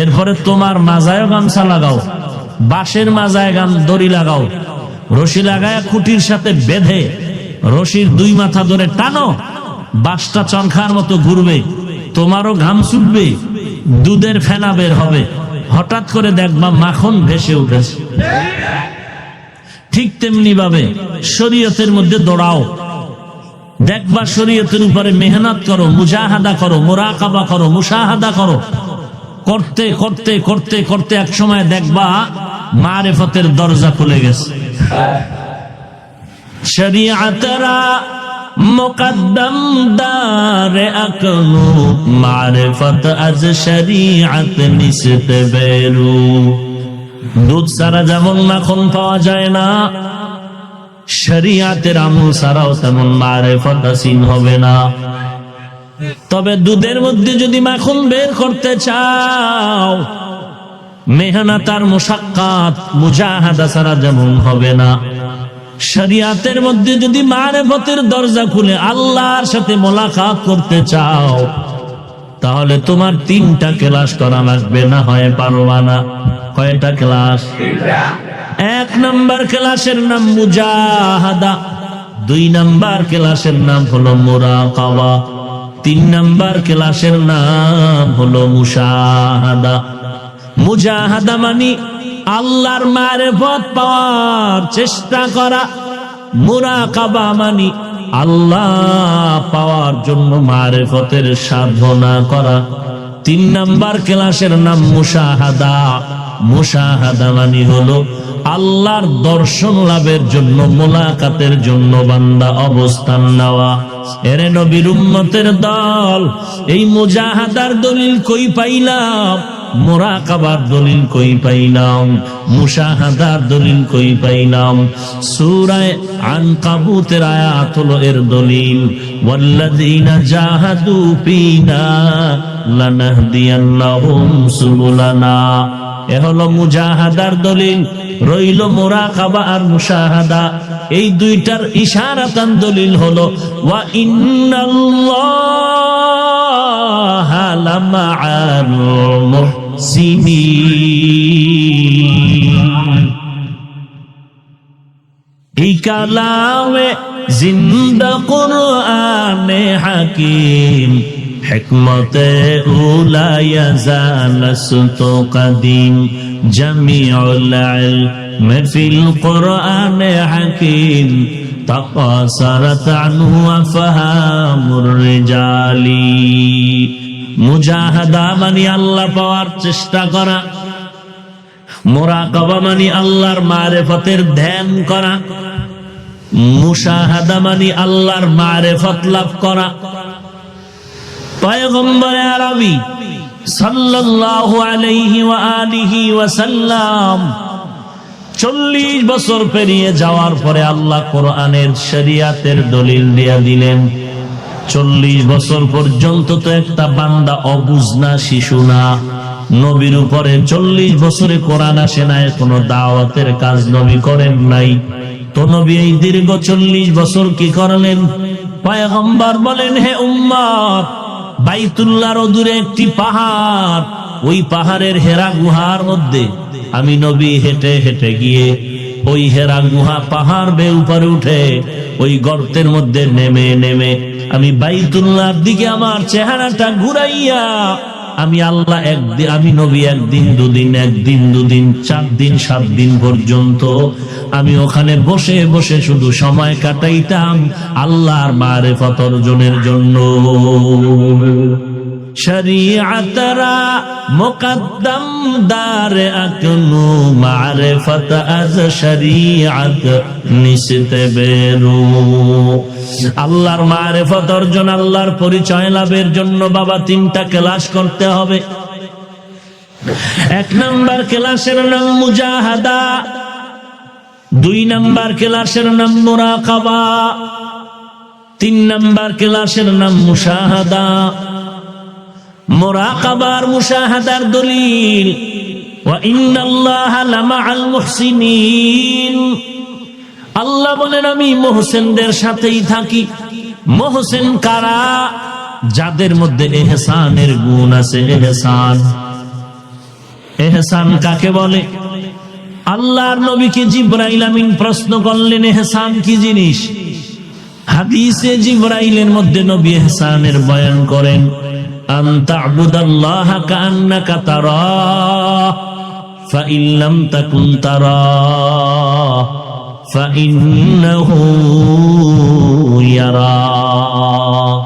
এরপরে তোমার মাজায় গামছা লাগাও, বাঁশের মাজায় দড়ি লাগাও, রশি লাগায় খুঁটির সাথে বেঁধে রশির 2 মাথা ধরে টানো, বাঁশটা চরখার মতো ঘুরবে, তোমারও ঘাম ছুটবে, দুধের ফেনা বের হবে। হঠাৎ করে দেখবা মাখন ভেসে উঠেছে। ঠিক তেমনি ভাবে শরীয়তের মধ্যে দৌড়াও, দেখবা শরীয়তের উপরে মেহনত করো, মুজাহাদা করো, মুরাকাবা করো, মুশাহাদা করো। করতে করতে করতে করতে এক সময় দেখবা মারিফতের দরজা খুলে গেছে। শরিয়াতরা মুকদ্দম দারে আকলু, মারিফত আজ শরিয়াত নিসত বেরু। দুধ ছাড়া যেমন মাখন পাওয়া যায় না, শরিয়াতের আমল ছাড়াও তেমন মারিফত হাসিল হবে না। তবে দুধের মধ্যে যদি মাখন বের করতে চাও, মেহনত আর মুশাক্কাত মুজাহাদা ছাড়া যেমন হবে না, শরিয়াতের মধ্যে যদি মারিফতের দরজা খুলে আল্লাহর সাথে মোলাকাত করতে চাও, তাহলে তোমার 3টা ক্লাস করা লাগবে, না হয় পারবা না। কয়টা ক্লাস? 1 নাম্বার ক্লাসের নাম মুজাহাদা, 2 নাম্বার ক্লাসের নাম হলো মুরাকাবা, 3 নাম্বার ক্লাসের নাম হলো মুশাহাদা। মুজাহাদা মানে আল্লাহর মারিফত পাওয়ার চেষ্টা করা, মুরাকাবা মানে আল্লাহ পাওয়ার জন্য মারিফতের সাধনা করা। 3 নাম্বার ক্লাসের নাম মুশাহাদা। মুশাহাদা মানে হলো আল্লাহর দর্শন লাভের জন্য, মোলাকাতের জন্য বান্দা অবস্থান নেওয়া। এরে নবীর উম্মতের দল, এই মুজাহাদার দলিল কই পাইলাম? মুরাকাবার দলিল কই পাইলাম? মুশাহাদার দলিল কই পাইলাম? সূরা আনকাবুতের আয়াত হলো এর দলিল। ওয়াল্লাযীনা জাহাদু ফীনা লানাহদিয়ান্নাহুম সুবুলানা। এ হলো মুজাহাদার দলিল। রইল মুরাকাবা আর মুশাহাদা, এই 2টার ইশারাতান দলিল হলো ওয়া ইন্নাল্লাহা লামা'আল মুহসিনিন। এই কালামে জিন্দা কুরআনে হাকিম, হিকমতে উলা ইয়াজালসতু কদিম, জামিউল ইলম ফিল কুরআনে হাকিম, তাকাসারাত আনহু আফহামুর রিজালি। মুজাহাদা মানে আল্লাহ পাওয়ার চেষ্টা করা, মুরাকাবা মানে আল্লাহর মারিফতের ধ্যান করা, মুশাহাদা মানে আল্লাহর মারিফত লাভ করা। পয়গম্বর আরবি সাল্লাল্লাহু আলাইহি ওয়া আলিহি ওয়াসাল্লাম 40 বছর পেরিয়ে যাওয়ার পরে আল্লাহ কোরআনের শরিয়াতের দলিল দিয়া দিলেন। 40 বছর পর্যন্ত তো একটা বান্দা অবুঝনা শিশু না। নবীর উপরে 40 বছরে কোরআন আসে নাই, কোনো দাওয়াতের কাজ নবী করেন নাই। তো নবী এই দীর্ঘ 40 বছর কি করলেন? পয়গম্বর বলেন, হে উম্মত, বাইতুল্লাহর দূরে একটি পাহাড়, ওই পাহাড়ের হেরা গুহার মধ্যে আমি নবী হেঁটে হেঁটে গিয়ে ওই হেরা গুহা পাহাড় বেয়ে উপরে উঠে ওই গর্তের মধ্যে নেমে নেমে আমি বাইতুল্লাহর দিকে আমার চেহারাটা ঘুরাইয়া আমি আল্লাহ একদিন, আমি নবী একদিন দুদিন, একদিন দুদিন, 4 দিন 7 দিন পর্যন্ত আমি ওখানে বসে বসে শুধু সময় কাটাইতাম আল্লাহর মারিফত অর্জনের জন্য। শরীআতরা মুকদ্দম দার আকনু মারিফত আজ শরীআত নিশতে বেরু। আল্লাহর মারিফত অর্জন, আল্লাহর পরিচয় লাভের জন্য বাবা 3টা ক্লাস করতে হবে। 1 নাম্বার ক্লাসের নাম মুজাহাদা, 2 নাম্বার ক্লাসের নাম মুরাকাবা, 3 নাম্বার ক্লাসের নাম মুশাহাদা। মুরাকাবার মুশাহাদার দলিল ওয়া ইন্নাল্লাহা লামাআল মুহসিনিন। আল্লাহ বলেন আমি মুহসিনদের সাথেই থাকি। মুহসিন কারা? যাদের মধ্যে ইহসানের গুণ আছে। ইহসান, ইহসান কাকে বলে? আল্লাহর নবীকে জিবরাইল আমিন প্রশ্ন করলেন, ইহসান কি জিনিস? হাদিসে জিবরাইলের মধ্যে নবী ইহসানের বয়ান করেন, আন তা'বুদাল্লাহা কাআন্নাকা তারাহ ফাইন লাম তাকুন তারাহ ফাইন্নাহু ইয়ারাক।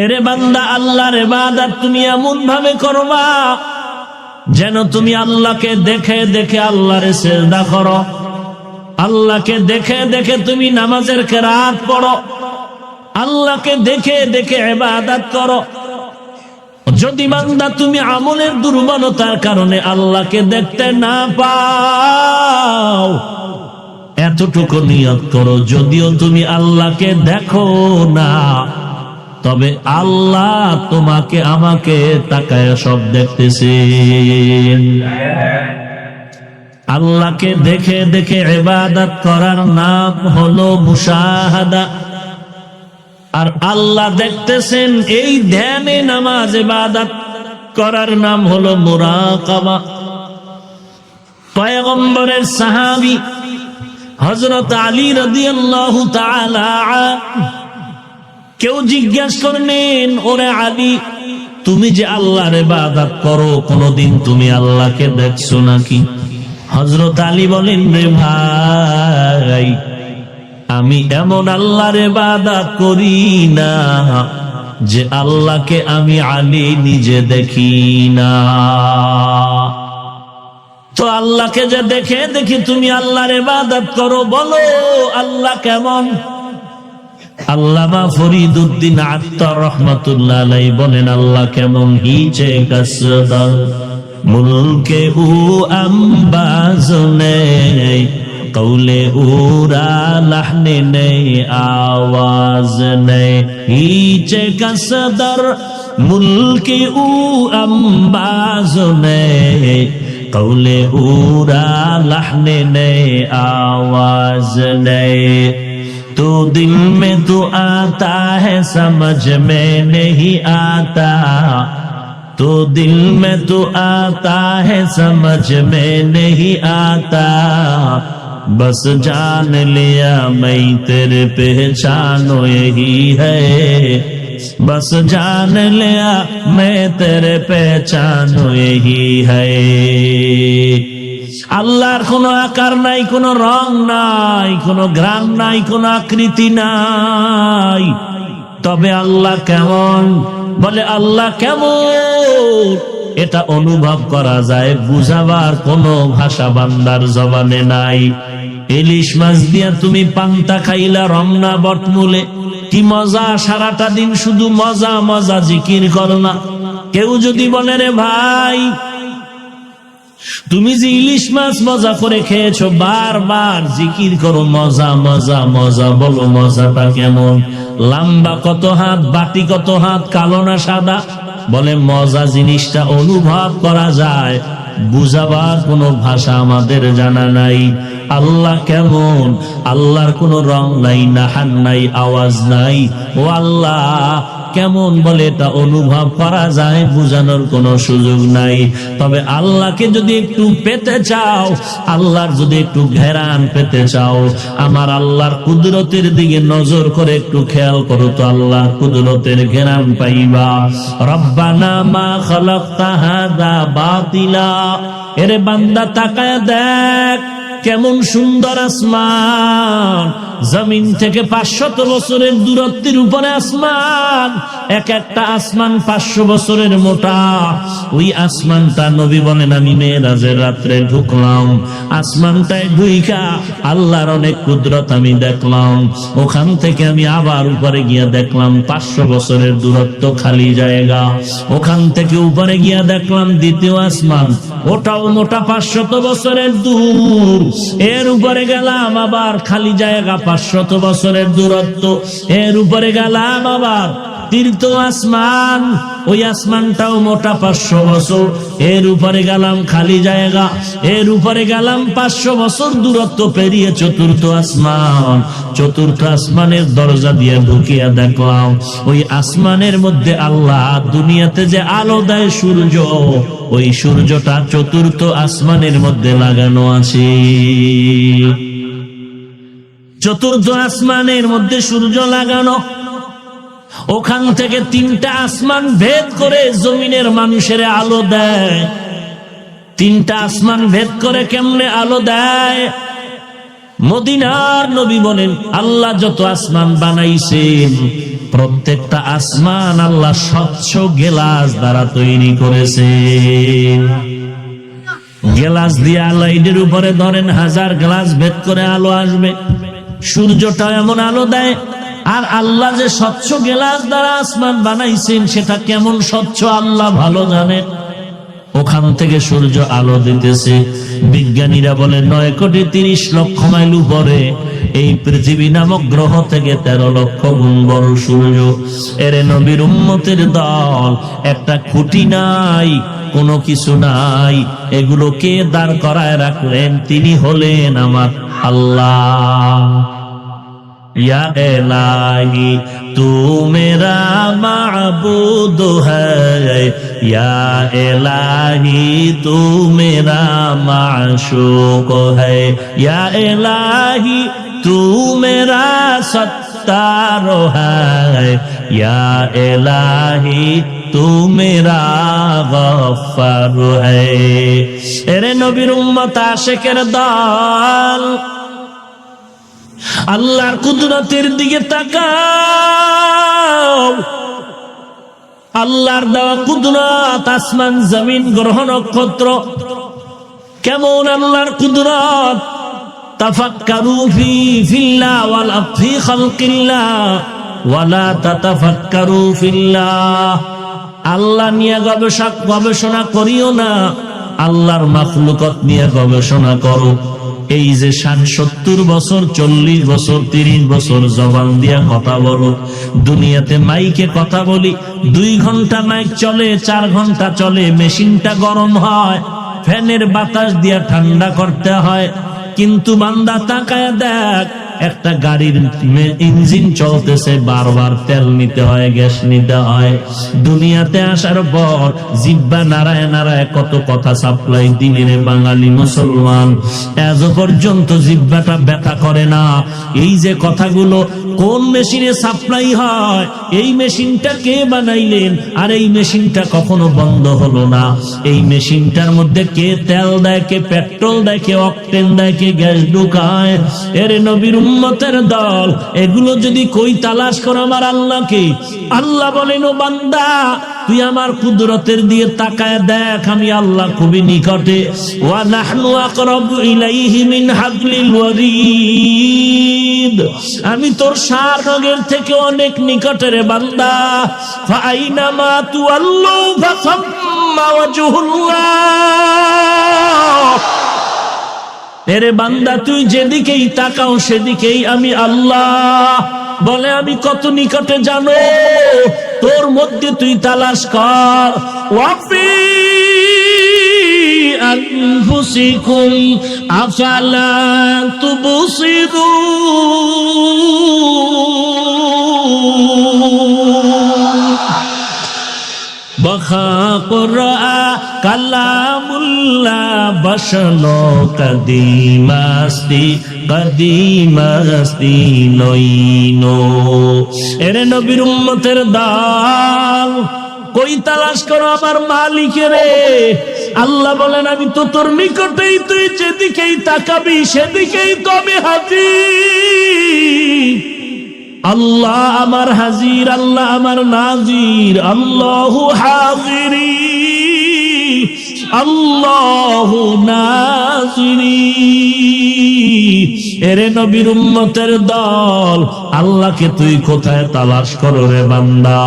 এরে বান্দা, আল্লাহর ইবাদত তুমি এমন ভাবে করবা যেন তুমি আল্লাহকে দেখে দেখে আল্লাহরে সিজদা করো, আল্লাহকে দেখে দেখে তুমি নামাজের কিরাত পড়ো, আল্লাহকে দেখে দেখে ইবাদত করো। যদি বান্দা তুমি আমলের দুর্বলতার কারণে আল্লাহকে দেখতে না পাও, এতটুকু নিয়ত করো, যদিও তুমি আল্লাহকে দেখো না, তবে আল্লাহ তোমাকে আমাকে তাকায় সব দেখতেছেন। আল্লাহকে দেখে দেখে ইবাদত করার নাম হলো মুশাহাদা। আর আল্লাহ দেখতেছেন এই ধ্যানে নামাজ ইবাদত করার নাম হলো মুরাকাবা। পয়গম্বরের সাহাবী হযরত আলী রাদিয়াল্লাহু তাআলা কেউ জিজ্ঞাসা করলেন, ওরে আলী, তুমি যে আল্লাহর ইবাদত করো, কোনদিন তুমি আল্লাহকে দেখছো নাকি? হযরত আলী বলেন, রে ভাই, আমি এমন আল্লাহর ইবাদত করি না যে আল্লাহকে আমি আলী নিজে দেখি না। তো আল্লাহকে যে দেখে দেখি তুমি আল্লাহর ইবাদত করো, বলো আল্লাহ কেমন? আল্লামা ফরিদউদ্দিন আত্তার রাহমাতুল্লাহ আলাইহি বলেন, আল্লাহ কেমন? হিচে কাসদার মুলকে উ আম্বাজ নেই, কৌলে উরা লাহনে নেই, আওয়াজ নেই। হিচে কাসদার মুলকে উ আম্বাজ নেই, কৌলে उरा लहने नए आवाज नए। तो दिल में तो आता है समझ में नहीं आता, तो दिल में तो आता है समझ में नहीं आता, बस जान लिया मैं तेरे पहचानो यही है, बस जान लिया मैं तेरे पहचानो यही है। আল্লাহর কোনো আকার নাই, কোনো রং নাই, কোনো গ্রাম নাই, কোনো আকৃতি নাই, তবে আল্লাহ কেমন? বলে আল্লাহ কেমন এটা অনুভব করা যায়, বুঝাবার কোনো ভাষা বান্দার জবানে নাই। ইলিশ মাছ দিয়া তুমি পান্তা খাইলা রমনা বটমূলে, কি মজা, সারাটা দিন শুধু মজা মজা জিকির করো না। কেউ যদি বলে, রে ভাই, তুমি যে ইলিশ মাছ মজা করে খেয়েছো, বারবার জিকির করো মজা মজা মজা, বলো মজাটা কেমন? লম্বা কত হাত, বাটি কত হাত, কালো না সাদা? বলে মজা জিনিসটা অনুভব করা যায়, বুঝাবার কোনো ভাষা আমাদের জানা নাই। আল্লাহ কেমন, আল্লাহর কোনো রং নাই, নাহান নাই, আওয়াজ নাই। ও আল্লাহ কেমন বলে এটা অনুভব করা যায়, বোঝানোর কোনো সুযোগ নাই। তবে আল্লাহকে যদি একটু পেতে চাও, আল্লাহর যদি একটু ঘেরান পেতে চাও, আমার আল্লাহর কুদরতের দিকে নজর করে একটু খেয়াল করো তো আল্লাহর কুদরতের ঘেরান পাইবা। রব্বানা মা খালাকতা হাযা বাতিলা। এরে বান্দা তাকায় দেখ কেমন সুন্দর আসমান, জমিন থেকে 500 বছরের দূরত্বের উপরে আসমান, এক একটা আসমান 500 বছরের মোটা। ওই আসমানটা নবী বলেন আমি মেরাজের রাত্রে ঢুকলাম, আসমানটায় ঢুইকা আল্লাহর অনেক কুদরত আমি দেখলাম। ওখান থেকে আমি আবার উপরে গিয়া দেখলাম 500 বছরের দূরত্ব খালি জায়গা। ওখান থেকে উপরে গিয়া দেখলাম দ্বিতীয় আসমান, ওটাও মোটা 500 বছরের দূর। এর উপরে গেলাম আবার খালি জায়গা 500 বছরের দূরত্ব। এর উপরে গেলাম আবার তৃতীয় আসমান, ওই আসমানটাও মোটা 500 বছর। এর উপরে গেলাম খালি জায়গা। এর উপরে গেলাম 500 বছর দূরত্ব পেরিয়ে চতুর্থ আসমান। চতুর্থ আসমানের দরজা দিয়ে ঢুকিয়া দেখলাম ওই আসমানের মধ্যে আল্লাহ দুনিয়াতে যে আলো দেয় সূর্য, ওই সূর্যটা চতুর্থ আসমানের মধ্যে লাগানো আছে। চতুর্থ আসমানের মধ্যে সূর্য লাগানো। ওখান থেকে 3টা আসমান ভেদ করে জমিনের মানুষের আলো দেয়। 3টা আসমান ভেদ করে কেমনে আলো দেয়? মদিনার নবী বলেন আল্লাহ যত আসমান বানাইছেন প্রত্যেকটা আসমান আল্লাহ স্বচ্ছ গেলাস দ্বারা তৈরি করেছেন। গ্লাস দিয়ে লাইটের উপরে ধরেন 1000 গ্লাস ভেদ করে আলো আসবে। সূর্যটা এমন আলো দেয়। আর আল্লাহ যে স্বচ্ছ গ্লাস দ্বারা আসমান বানাইছেন সেটা কেমন স্বচ্ছ আল্লাহ ভালো জানেন। ওখান থেকে সূর্য আলো দিতেছে। বিজ্ঞানীরা বলে 9,30,00,000 মাইল উপরে এই পৃথিবী নামক গ্রহ থেকে 13 লক্ষ গুণ বড় সূর্য। এর নবীর উম্মতের দল, একটা খুঁটি নাই, কোনো কিছু নাই, এগুলোকে দাঁড় করায় রাখলেন। তিনি হলেন আমার আল্লাহ। या इलाही तू मेरा माबूद है, या इलाही तू मेरा माशूक है, या इलाही तू मेरा सत्तार है, या इलाही तू मेरा गफ्फार है। एरे नबीर उम्मत आशिकेर दल, আল্লাহর কুদরতের দিকে তাকাও। আল্লাহর দেওয়া কুদরত, আসমান জমিন গ্রহ নক্ষত্র, কেমন আল্লাহর কুদরত। তাফাক্কারু ফিল্লাহ ওয়ালা ফি খালকিল্লাহ ওয়ালা তাতাফাক্কারু ফিল্লাহ। আল্লাহ নিয়ে গবেষণা করিও না, আল্লাহর মাখলুকাত নিয়ে গবেষণা করো। এই যে 60-70 বছর, 40 বছর, 30 বছর জবান দিয়া কথা বলো, দুনিয়াতে মাইকে কথা বলি, 2 ঘন্টা মাইক চলে, 4 ঘন্টা চলে, মেশিনটা গরম হয়, ফ্যানের বাতাস দিয়া ঠান্ডা করতে হয়। কিন্তু বান্দা তাকায় দেখ, একটা গাড়ির ইঞ্জিন চলতেছে, বারবার তেল নিতে হয়, গ্যাস নিতে হয়। দুনিয়াতে আসার পর জিহ্বা নাড়ায় নাড়ায় কত কথা সাপ্লাই দিলেন বাঙালি মুসলমান, আজ পর্যন্ত জিহ্বাটা ব্যথা করে না। এই যে কথাগুলো কোন মেশিনে সাপ্লাই হয়, এই মেশিনটা কে বানাইলেন, আর এই মেশিনটা কখনো বন্ধ হলো না, এই মেশিনটার মধ্যে কে তেল দেয়, কে পেট্রোল দেয়, কে অকটেন দেয়, কে গ্যাস ঢুকায়। এর নবীর উম্মতের দল, এগুলো যদি কই তালাশ করো আমার আল্লাহকে, আল্লাহ বলেন ও বান্দা তুই আমার কুদরতের দিয়ে তাকায় দেখ, আমি আল্লাহ খুবই নিকটে। ওয়া নাহনু আকরাবু ইলাইহি মিন হাবলিল ওয়ারিদ, আমি তোর সার রগের থেকে অনেক নিকটে রে বান্দা। ফাইনামা তুআল্লু ফাসাম্মা ওয়াজহুল্লাহ, এরে বান্দা তুই যেদিকেই তাকাও সেদিকেই আমি আল্লাহ। বলে আমি কত নিকটে জানো, তোর মধ্যে তুই তালাশ কর। ওয়াফি أنفسكم أفلا تبصرون بخاق رأى كلام الله بشنو قديم استی নইনো এর নবীর উম্মতের দল কই তালাশ করো আমার মালিকের। আল্লাহ বলেন আমি তো তোর নিকটেই, তুই যেদিকেই তাকাবি সেদিকেই তো আমি হাজির। আল্লাহ আমার হাজির, আল্লাহ আমার নাজির, আল্লাহু হাজিরি আল্লাহু নাজিরি। এরে নবীর উম্মতের দল, আল্লাহকে তুই কোথায় তালাশ করো রে বান্দা?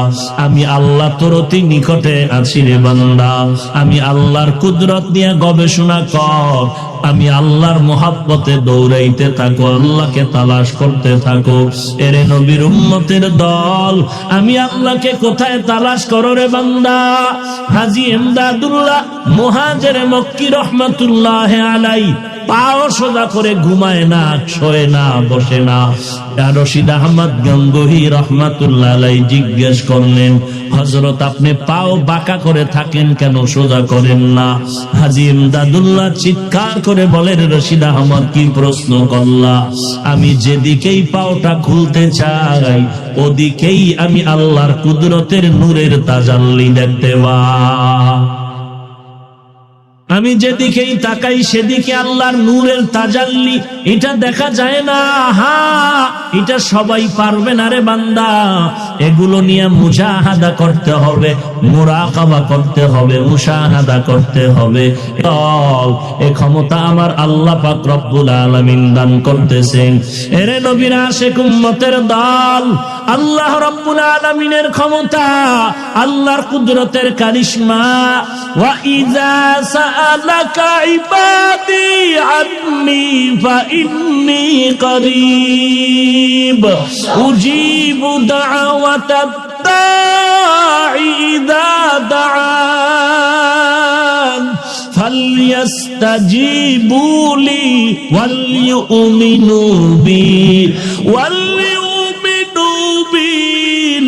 আমি আল্লাহ তোর অতি নিকটে আছি রে বান্দা। আমি আল্লাহর কুদরত নিয়ে গবেষণা কর, আমি আল্লাহর মোহাব্বতে দৌড়াইতে থাকো, আল্লাহকে তালাশ করতে থাকো। এরে নবীর উম্মতের দল, আমি আল্লাহকে কোথায় তালাশ করো রে বান্দা? হাজী ইমদাদুল্লাহ মুহাজির মক্কি রহমাতুল্লাহ আলাইহি পাও সোজা করে ঘুমায় না, শোয় না, বসে না। রশিদ আহমদ গঙ্গোহী রহমাতুল্লাহ আলাইহি জিজ্ঞেস করলেন, হযরত আপনি পাও বাঁকা করে থাকেন কেন, সোজা করেন না? হাজী ইমদাদুল্লাহ চিৎকার করে বলেন, রশিদ আহমদ কি প্রশ্ন করলা? আমি যেদিকেই পাওটা খুলতে চাই ওদিকেই আমি আল্লাহর কুদরতের নূরের তাজাল্লি দেখতে পাই। আমি যেদিকেই তাকাই সেদিকে আল্লাহর নূরের তাজাল্লি, এটা দেখা যায় না। হ্যাঁ, এটা সবাই পারবে না রে বান্দা। এগুলো নিয়ে মুজাহাদা করতে হবে, মুরাকাবা করতে হবে, মুশাহাদা করতে হবে। এই ক্ষমতা আমার আল্লাহ পাক রব্বুল আলামিন দান করতেছেন। এরে নবীর আশিক উম্মতের দল, আল্লাহ রব্বুল আলামিনের ক্ষমতা, আল্লাহর কুদরতের কারিশমা। ওয়া ইযা সাআলাকা ইবাদি আন্নী ফাইন্নী করিব উজিবু দাওয়াতাদ দাঈ ইযা দাআন ফালইস্তাজিবু লি ওয়ালইউমিনু বি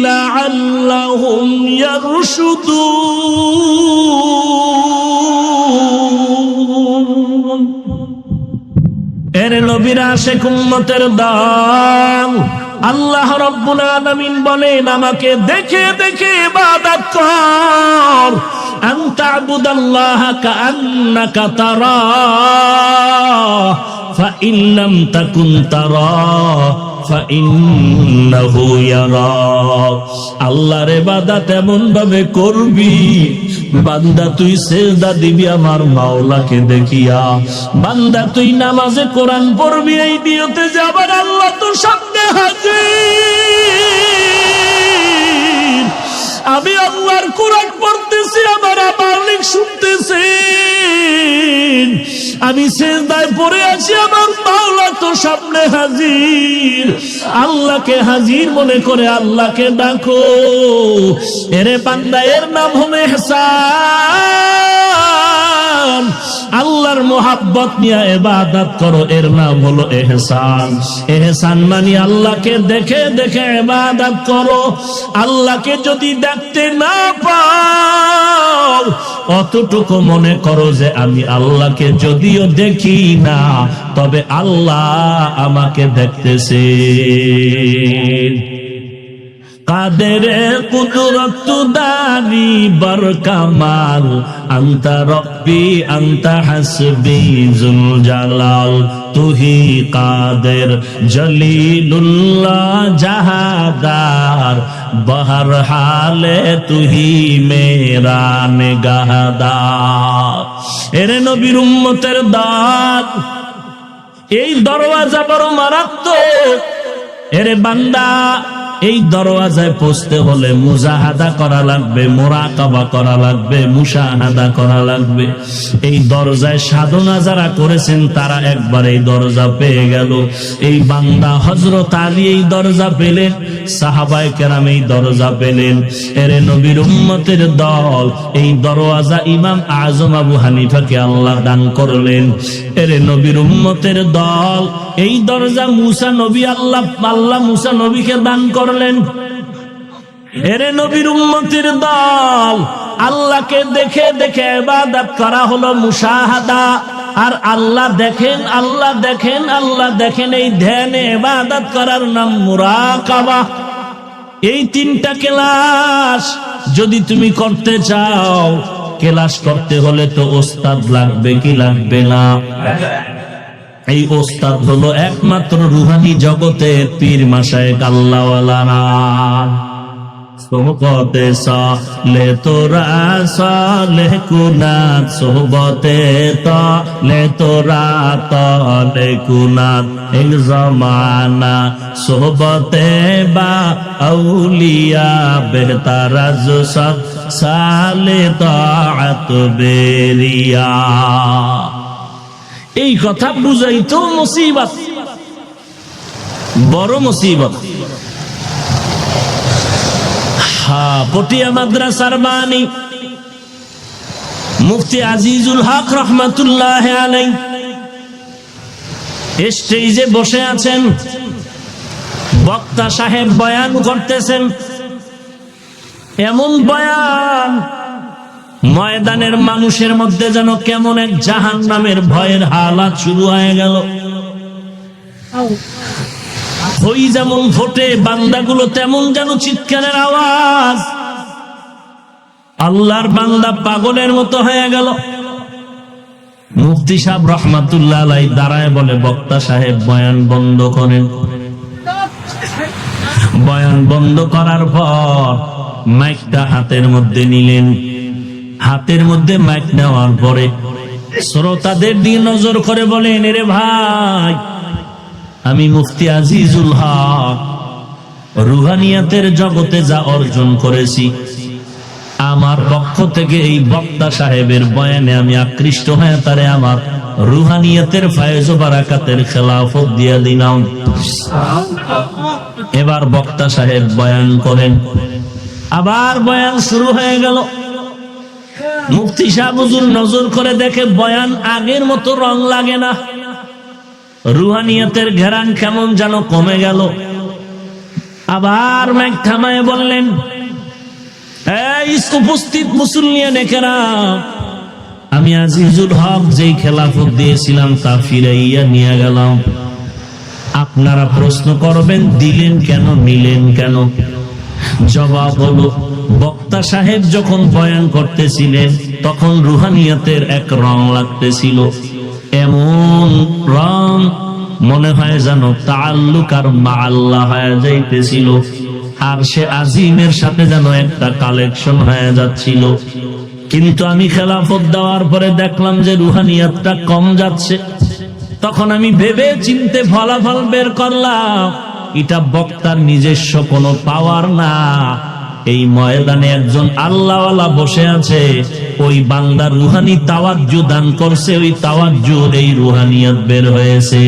লাআল্লাহুম ইয়ারশুদুন। এর নবীর আশিক উম্মতের দল, আল্লাহ রাব্বুল আলামিন বলেন আমাকে দেখে দেখে ইবাদত কর। আন তা'বুদাল্লাহা কাআন্নাকা তারাহ ফাইন লাম তাকুন তারাহ ফাইন্নাহু ইয়ারাক। আল্লাহর ইবাদত এমন ভাবে করবি বান্দা তুই সিজদা দিবি আমার মাওলাকে দেখিয়া। বান্দা তুই নামাজে কোরআন পড়বি এই নিয়তে যাবার আল্লাহ তোর সামনে হাজির। আমি আল্লাহর কোরআন পড়তেছি, আমার মালিক শুনতেছেন। আমি সিজদায় পড়ে আছি, আমার মাওলা তো সামনে হাজির। আল্লাহকে হাজির মনে করে আল্লাহকে ডাকো। এরে বান্দা, এর নাম হলো ইহসান। আল্লাহর মোহাব্বত নিয়ে ইবাদত করো, এর নাম হলো ইহসান। ইহসান মানে আল্লাহকে দেখে দেখে ইবাদত করো। আল্লাহকে যদি দেখতে না পাও অতটুকু মনে করো যে আমি আল্লাহকে যদিও দেখি না তবে আল্লাহ আমাকে দেখতেছে। কাদের কুদরত দানি বর কামাল আনতা রব্বি আনতা হাসবি জুল জালাল তুহি কাদের জলিলুল্লাহ জাহাদার বহর হালে তুহি মেরা নিগাহদার। এর নবীর উম্মতের দল, এই দরওয়াজা বড় মারাত্মক। এরে বান্দা, এই দরওয়াজায় পৌঁছতে হলে মুজাহাদা করা লাগবে, মুরাকাবা করা লাগবে, মুশাহাদা করা লাগবে। এই দরজায় সাধনা যারা করেছেন তারা একবার এই দরজা পেয়ে গেল। এই বান্দা হযরত আলী এই দরজা পেলেন, সাহাবায়ে কেরাম এই দরজা পেলেন। এরে নবীর উম্মতের দল, এই দরওয়াজা ইমাম আজম আবু হানিফাকে আল্লাহ দান করলেন। এরে নবীর উম্মতের দল, এই দরজা মুসা নবী আল্লাহ মুসা নবীকে দান করলেন। এরে নবীর উম্মতের দল, আল্লাহকে দেখে দেখে ইবাদত করা হলো মুশাহাদা। আর আল্লাহ দেখেন, আল্লাহ দেখেন, আল্লাহ দেখেন, এই ধ্যানে ইবাদত করার নাম মুরাকাবা। এই তিনটা ক্লাস যদি তুমি করতে চাও, ক্লাস করতে হলে তো ওস্তাদ লাগবে কি লাগবে না? এই ওস্তাদ হলো একমাত্র রুহানি জগতের পীর মাশায়েখ আল্লাহওয়ালারা। সোহবতে সালে তোরা সালেহ কুনাত, সোহবতে তালে তোরা তালে কুনাত, এক জমানা সোহবতে বা আউলিয়া বেহতার আজ সব সালে তাআত বেরিয়া। এই কথা বুঝাই তো মুসিবত, বড় মুসিবত। পটিয়া মাদ্রাসার বাণী মুফতি আজিজুল হক রহমাতুল্লাহ আলাইহি স্টেজে বসে আছেন, বক্তা সাহেব বয়ান করতেছেন। এমন বয়ান, ময়দানের মানুষের মধ্যে যেন কেমন এক জাহান্নামের ভয়ের হালাত শুরু হয়ে গেল। ওই যেমন ফোটে, বান্দাগুলো তেমন যেন চিৎকারের আওয়াজ। আল্লাহর বান্দা পাগলের মতো হয়ে গেল। মুফতি সাহেব রহমাতুল্লাহ আলাইহি দাঁড়ায় বলে, বক্তা সাহেব বয়ান বন্ধ করেন। বয়ান বন্ধ করার পর মাইকটা হাতের মধ্যে নিলেন। হাতের মধ্যে মাইক নেওয়ার পরে শ্রোতাদের দিকে নজর করে বলেন, এরে ভাই, আমি মুফতি আজিজুল হক রুহানিয়াতের জগতে যা অর্জন করেছি, আমার পক্ষ থেকে এই বক্তা সাহেবের বয়ানে আমি আকৃষ্ট হয়ে তারে আমার রুহানিয়াতের ফায়েজ ও বারাকাতের খেলাফত দিয়া দিলাম। এবার বক্তা সাহেব বয়ান করেন। আবার বয়ান শুরু হয়ে গেল। মুফতি সাহেব হুজুর নজর করে দেখে বয়ান আগের মতো রং লাগে না, রুহানিয়াতের ঘেরান কেমন যেন কমে গেল। আবার মাইক থামায় বললেন, এই উপস্থিত মুসল্লিয়ান কেরাম, আমি আজিজুল হক যেই খেলাফত দিয়েছিলাম তা ফিরাইয়া নিয়ে গেলাম। আপনারা প্রশ্ন করবেন, দিলেন কেন, নিলেন কেন? জবাব হলো, বক্তা সাহেব যখন বয়ান করতেছিলেন তখন রুহানিয়াতের এক রং লাগতেছিল, এমন রং মনে হয় যেন তাআল্লুক আর মা আল্লাহ হয়ে যাইতেছিল, আর সে আজিমের সাথে যেন একটা কালেকশন হয়ে যাচ্ছিল। কিন্তু আমি খেলাফত দেওয়ার পরে দেখলাম যে রুহানিয়াতটা কম যাচ্ছে। তখন আমি ভেবে চিন্তে ফলাফল বের করলাম, এটা বক্তার নিজস্ব কোনো পাওয়ার না, এই ময়দানে একজন আল্লাহওয়ালা বসে আছে, ওই বান্দার রুহানি তাওয়াজ্জু দান করছে, ওই তাওয়াজ্জুর এই রুহানিয়াত বের হয়েছে।